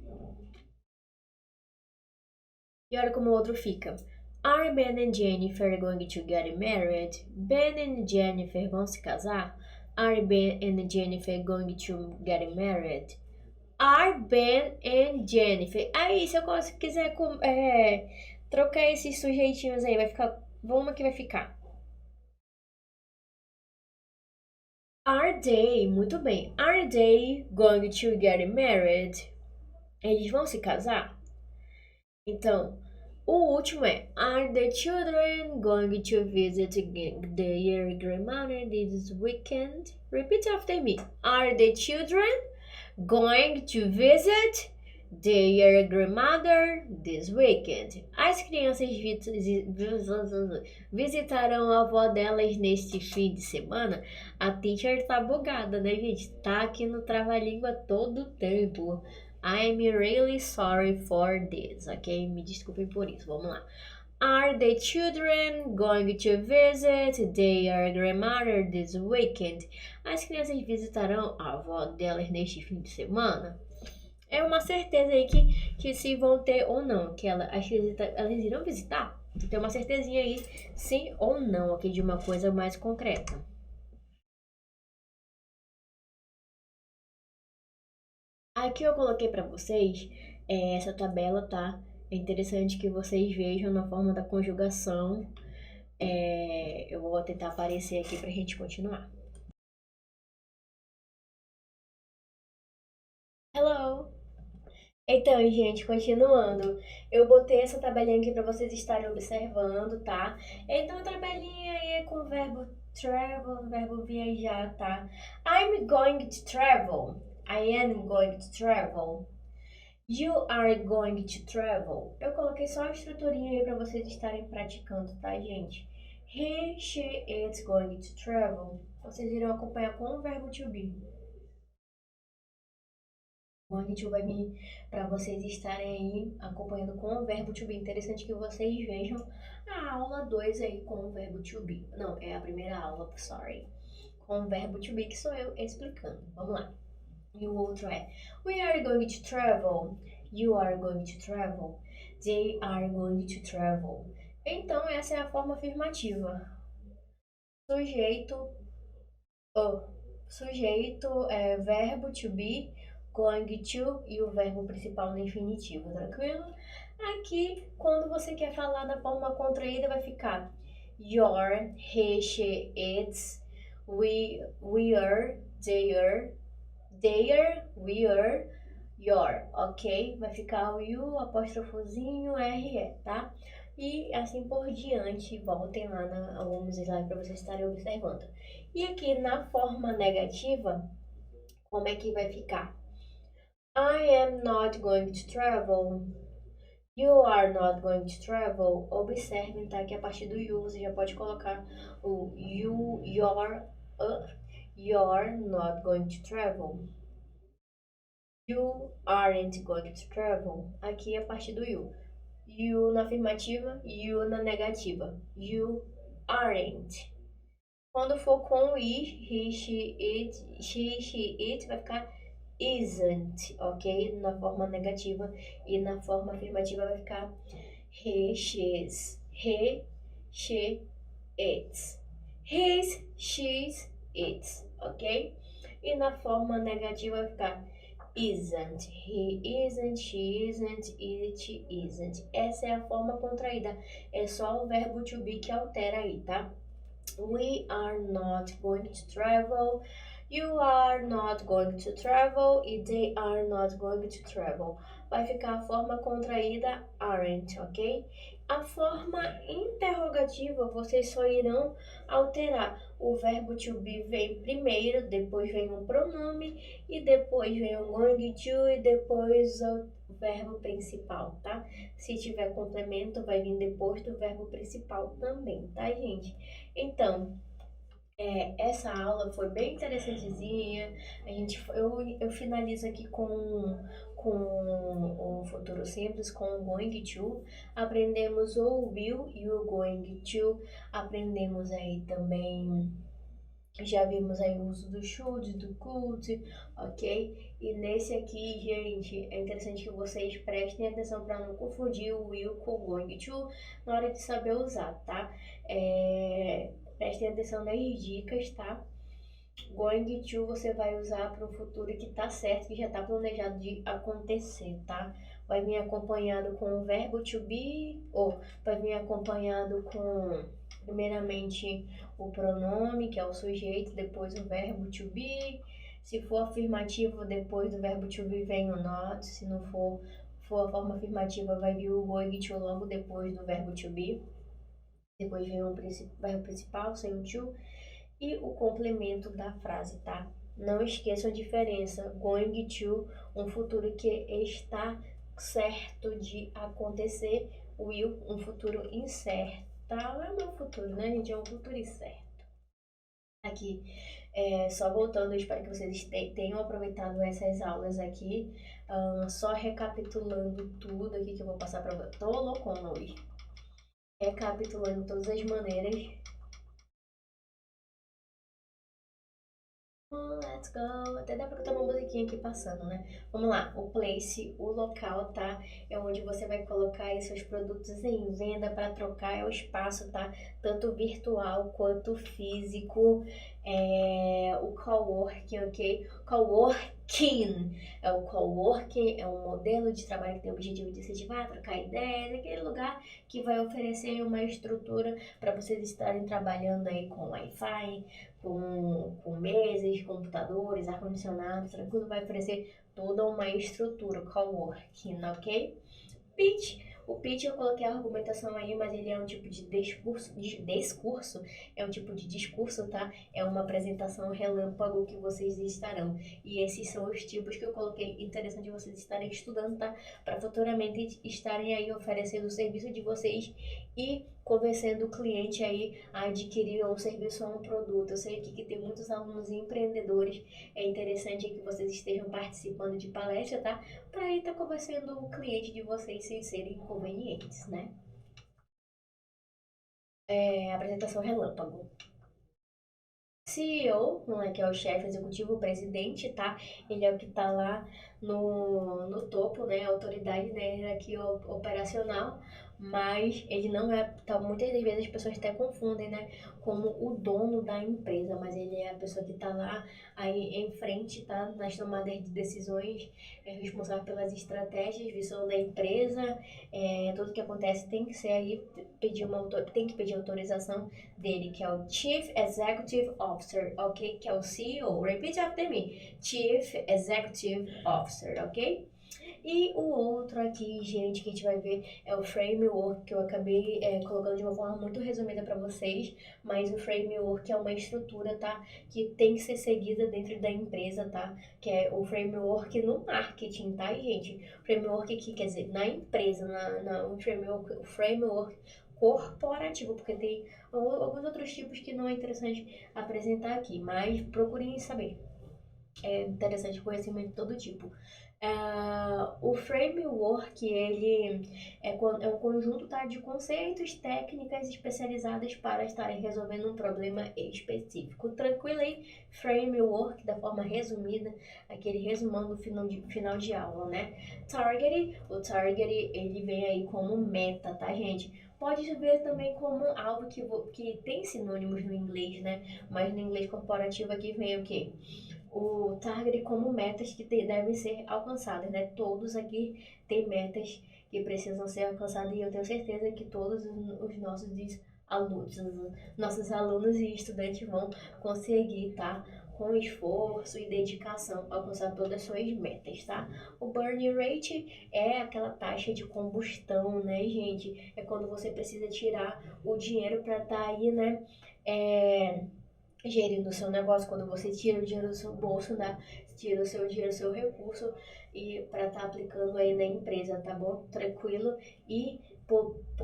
E olha como o outro fica. Are Ben and Jennifer going to get married? Ben e Jennifer vão se casar? Are Ben and Jennifer going to get married? Are Ben and Jennifer. Aí, se eu quiser trocar esses sujeitinhos aí, vai ficar. Vamos que vai ficar. Are they? Muito bem. Are they going to get married? Eles vão se casar? Então, o último é Are the children going to visit their grandmother this weekend? Repeat after me. Are the children going to visit their grandmother this weekend? As crianças visitarão a avó delas neste fim de semana? A teacher tá bugada, né, gente? Tá aqui no trava-língua todo o tempo. I'm really sorry for this, ok? Me desculpem por isso. Vamos lá. Are the children going to visit their grandmother this weekend? As crianças visitarão a avó delas neste fim de semana? É uma certeza aí que se vão ter ou não, que elas irão visitar. Tem uma certezinha aí, sim ou não, ok? De uma coisa mais concreta. Aqui eu coloquei para vocês essa tabela, tá? É interessante que vocês vejam na forma da conjugação. Eu vou tentar aparecer aqui pra gente continuar. Hello! Então, gente, continuando, eu botei essa tabelinha aqui para vocês estarem observando, tá? Então, a tabelinha aí é com o verbo travel, verbo viajar, tá? I'm going to travel. I am going to travel. You are going to travel. Eu coloquei só a estruturinha aí para vocês estarem praticando, tá, gente? He, she, is going to travel. Vocês irão acompanhar com o verbo to be. Going to vai vir para vocês estarem aí acompanhando com o verbo to be. Interessante que vocês vejam a aula 2 aí com o verbo to be. Não, é a primeira aula, sorry. Com o verbo to be, que sou eu explicando. Vamos lá. E o outro é We are going to travel. You are going to travel. They are going to travel. Então, essa é a forma afirmativa. Sujeito, verbo to be, going to e o verbo principal no infinitivo, tranquilo? Aqui, quando você quer falar da forma contraída, vai ficar your, he, she, its, we are, their, we are, your, ok? Vai ficar o you, apóstrofozinho, re, tá? E assim por diante, voltem lá na alguns slides para vocês estarem observando. E aqui na forma negativa, como é que vai ficar? I am not going to travel. You are not going to travel. Observem, tá? Que a partir do you você já pode colocar o you, you're not going to travel. You aren't going to travel. Aqui a partir do you. You na afirmativa, you na negativa. You aren't. Quando for com o he, she, it, vai ficar isn't, ok? Na forma negativa. E na forma afirmativa vai ficar he, she's. He, she, it's. His, she's, it's, ok? E na forma negativa vai ficar isn't, he isn't, she isn't, it isn't. Essa é a forma contraída. É só o verbo to be que altera aí, tá? We are not going to travel. You are not going to travel. E they are not going to travel. Vai ficar a forma contraída aren't, ok? A forma interrogativa vocês só irão alterar. O verbo to be vem primeiro, depois vem um pronome e depois vem o going to e depois o verbo principal, tá? Se tiver complemento, vai vir depois do verbo principal também, tá, gente? Então, essa aula foi bem interessantezinha. Eu finalizo aqui com o futuro simples, com o going to. Aprendemos o will e o going to. Aprendemos aí também, já vimos aí o uso do should, do could, ok? E nesse aqui, gente, é interessante que vocês prestem atenção para não confundir o will com o going to na hora de saber usar, tá? Prestem atenção nas dicas, tá? Going to você vai usar para o futuro que tá certo, que já tá planejado de acontecer, tá? Vai vir acompanhado com o verbo to be, ou vai vir acompanhado com, primeiramente, o pronome, que é o sujeito, depois o verbo to be. Se for afirmativo, depois do verbo to be vem o not. Se não for a forma afirmativa, vai vir o going to logo depois do verbo to be. Depois vem o verbo principal, sem o to, e o complemento da frase, tá? Não esqueçam a diferença. Going to, um futuro que está certo de acontecer. Will, um futuro incerto. Tá? Não é um futuro, né, gente? É um futuro incerto. Aqui, só voltando, eu espero que vocês tenham aproveitado essas aulas aqui. Só recapitulando tudo aqui que eu vou passar pra vocês. Tô loucona hoje. Recapitulando todas as maneiras. Let's go. Até dá pra botar uma musiquinha aqui passando, né? Vamos lá. O place, o local, tá? É onde você vai colocar aí seus produtos em venda para trocar. É o espaço, tá? Tanto virtual quanto físico. O coworking, ok? Coworking. O coworking é um modelo de trabalho que tem o objetivo de incentivar, trocar ideias. É aquele lugar que vai oferecer uma estrutura para vocês estarem trabalhando aí com Wi-Fi, com mesas, computadores, ar-condicionado, tranquilo, vai oferecer toda uma estrutura, coworking, ok? Pitch. O pitch eu coloquei a argumentação aí, mas ele é um tipo de discurso, é um tipo de discurso, tá? É uma apresentação relâmpago que vocês estarão. E esses são os tipos que eu coloquei, interessante de vocês estarem estudando, tá? Para futuramente estarem aí oferecendo o serviço de vocês e convencendo o cliente aí a adquirir um serviço ou um produto. Eu sei que tem muitos alunos empreendedores, é interessante que vocês estejam participando de palestra, tá? Para estar convencendo o cliente de vocês sem serem inconvenientes, né? Apresentação relâmpago. CEO, não é, que é o chefe executivo, o presidente, tá? Ele é o que tá lá no topo, né? A autoridade, né? Aqui operacional, mas ele não é, tá, muitas das vezes as pessoas até confundem, né? Como o dono da empresa, mas ele é a pessoa que tá lá aí em frente, tá? Nas tomadas de decisões, é responsável pelas estratégias, visão da empresa, tudo que acontece tem que ser aí, tem que pedir autorização dele, que é o Chief Executive Officer, ok? Que é o CEO. Repeat after me. Chief Executive Officer, ok? E o outro aqui, gente, que a gente vai ver é o framework, que eu acabei colocando de uma forma muito resumida para vocês, mas o framework é uma estrutura, tá? Que tem que ser seguida dentro da empresa, tá? Que é o framework no marketing, tá, gente? Framework aqui, quer dizer, na empresa, o framework corporativo, porque tem alguns outros tipos que não é interessante apresentar aqui, mas procurem saber. É interessante conhecimento de todo tipo. O framework, ele é um conjunto, tá, de conceitos, técnicas especializadas para estarem resolvendo um problema específico. Tranquilo aí? Framework, da forma resumida, aquele resumão do final de aula, né? Target, o target, ele vem aí como meta, tá, gente? Pode ver também como algo que tem sinônimos no inglês, né? Mas no inglês corporativo aqui vem o quê? O target como metas que devem ser alcançadas, né? Todos aqui têm metas que precisam ser alcançadas e eu tenho certeza que todos os nossos alunos e estudantes vão conseguir, tá? Com esforço e dedicação, alcançar todas as suas metas, tá? O burn rate é aquela taxa de combustão, né, gente? É quando você precisa tirar o dinheiro para estar aí, né? É, gerindo o seu negócio, quando você tira o dinheiro do seu bolso, né? Tira o seu dinheiro, o seu recurso e para estar aplicando aí na empresa, tá bom? Tranquilo. E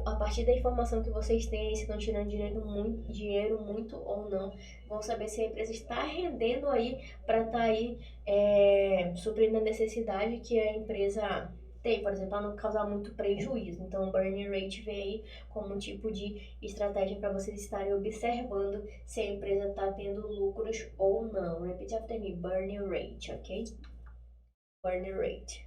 a partir da informação que vocês têm aí, se estão tirando dinheiro muito ou não, vão saber se a empresa está rendendo aí para estar aí suprindo a necessidade que a empresa tem, por exemplo, para não causar muito prejuízo. Então, o burn rate vem aí como um tipo de estratégia para vocês estarem observando se a empresa está tendo lucros ou não. Repeat after me, burn rate, ok? Burn rate.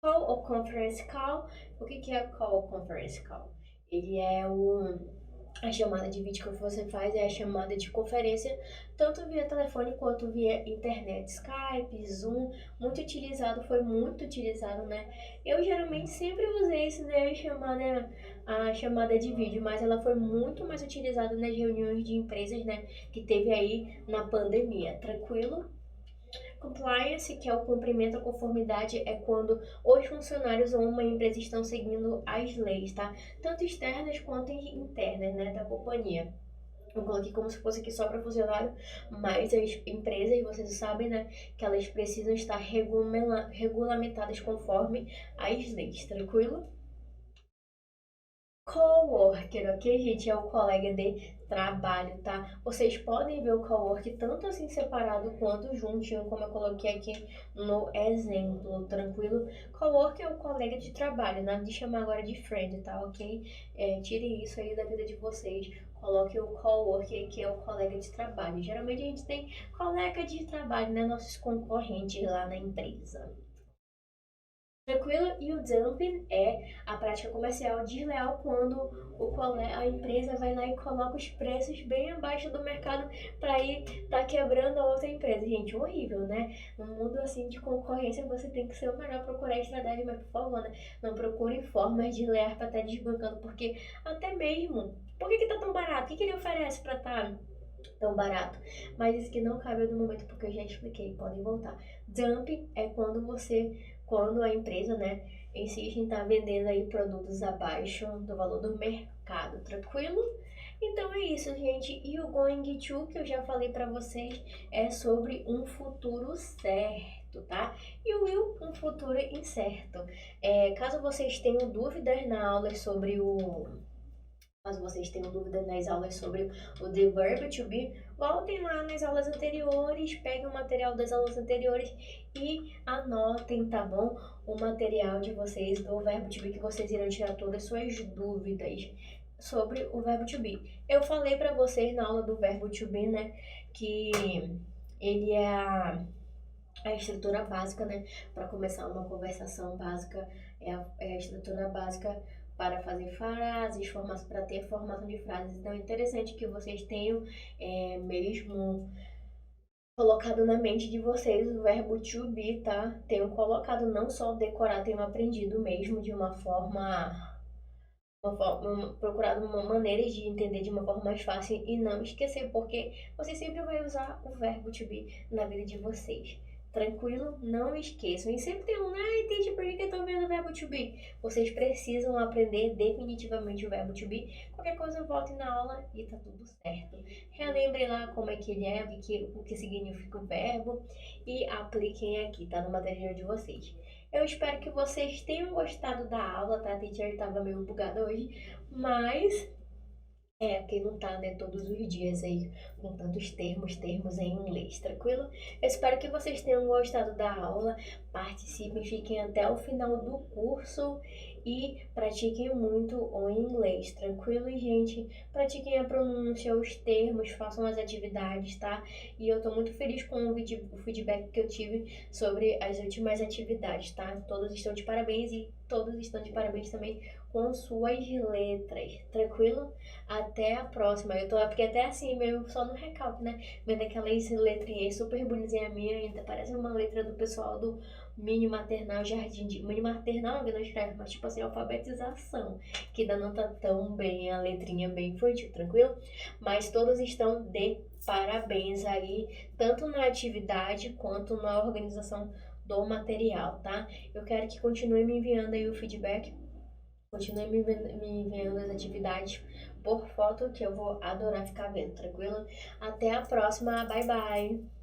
Call ou conference call. O que é call conference call? Ele é a chamada de vídeo que você faz, é a chamada de conferência, tanto via telefone quanto via internet, Skype, Zoom, foi muito utilizado, né? Eu geralmente sempre usei isso daí, a chamada de vídeo, mas ela foi muito mais utilizada nas reuniões de empresas, né? Que teve aí na pandemia, tranquilo? Compliance, que é o cumprimento, a conformidade, é quando os funcionários ou uma empresa estão seguindo as leis, tá? Tanto externas quanto internas, né, da companhia. Eu coloquei como se fosse aqui só para funcionário, mas as empresas, vocês sabem, né, que elas precisam estar regulamentadas conforme as leis, tranquilo? Coworker, ok, gente? É o colega de trabalho, tá? Vocês podem ver o coworker tanto assim separado quanto juntinho, como eu coloquei aqui no exemplo, tranquilo? Coworker é o colega de trabalho, nada de chamar agora de friend, tá? Ok? Tirem isso aí da vida de vocês. Coloque o coworker, que é o colega de trabalho. Geralmente a gente tem colega de trabalho, né? Nossos concorrentes lá na empresa. Tranquilo? E o dumping é a prática comercial desleal quando a empresa vai lá e coloca os preços bem abaixo do mercado para ir tá quebrando a outra empresa. Gente, horrível, né? No mundo assim de concorrência você tem que ser o melhor, procurar estratégia, mas por favor, né? Não procure formas de desleais para estar desbancando, porque até mesmo, por que tá tão barato? O que ele oferece para estar tão barato? Mas isso que não cabe no momento, porque eu já expliquei, podem voltar. Dumping é quando a empresa, né, insiste em estar vendendo aí produtos abaixo do valor do mercado, tranquilo? Então é isso, gente. E o Going To, que eu já falei para vocês, é sobre um futuro certo, tá? E o Will, um futuro incerto. Caso vocês tenham dúvidas na aula sobre Caso vocês tenham dúvidas nas aulas sobre o The Verb To Be, voltem lá nas aulas anteriores, peguem o material das aulas anteriores e anotem, tá bom? O material de vocês do verbo to be, que vocês irão tirar todas as suas dúvidas sobre o verbo to be. Eu falei para vocês na aula do verbo to be, né, que ele é a estrutura básica, né, para começar uma conversação básica, é a estrutura básica para fazer frases, para ter formação de frases. Então é interessante que vocês tenham mesmo colocado na mente de vocês o verbo to be, tá? Tenham colocado, não só decorar, tenham aprendido mesmo de procurado uma maneira de entender de uma forma mais fácil e não esquecer, porque você sempre vai usar o verbo to be na vida de vocês. Tranquilo? Não esqueçam. E sempre tem entendi por que eu tô vendo o verbo to be. Vocês precisam aprender definitivamente o verbo to be. Qualquer coisa, volte na aula e tá tudo certo. Relembrem lá como é que ele é, o que significa o verbo e apliquem aqui, tá? No material de vocês. Eu espero que vocês tenham gostado da aula, tá? A teacher estava meio bugada hoje, mas É, quem não tá, né, todos os dias aí com tantos termos em inglês, tranquilo? Eu espero que vocês tenham gostado da aula, participem, fiquem até o final do curso e pratiquem muito o inglês, tranquilo, gente? Pratiquem a pronúncia, os termos, façam as atividades, tá? E eu tô muito feliz com o feedback que eu tive sobre as últimas atividades, tá? Todos estão de parabéns e todos estão de parabéns também com suas letras, tranquilo? Até a próxima. Eu tô aqui até assim, meio só no recalque, né? Vendo aquelas letrinhas super bonitinha minha, ainda parece uma letra do pessoal do mini maternal, jardim de. Mini maternal, que não escreve, mas tipo assim, alfabetização, que ainda não tá tão bem, a letrinha bem infantil, tranquilo? Mas todos estão de parabéns aí, tanto na atividade quanto na organização do material, tá? Eu quero que continue me enviando aí o feedback. Continue me enviando as atividades por foto que eu vou adorar ficar vendo, tranquilo? Até a próxima, bye bye!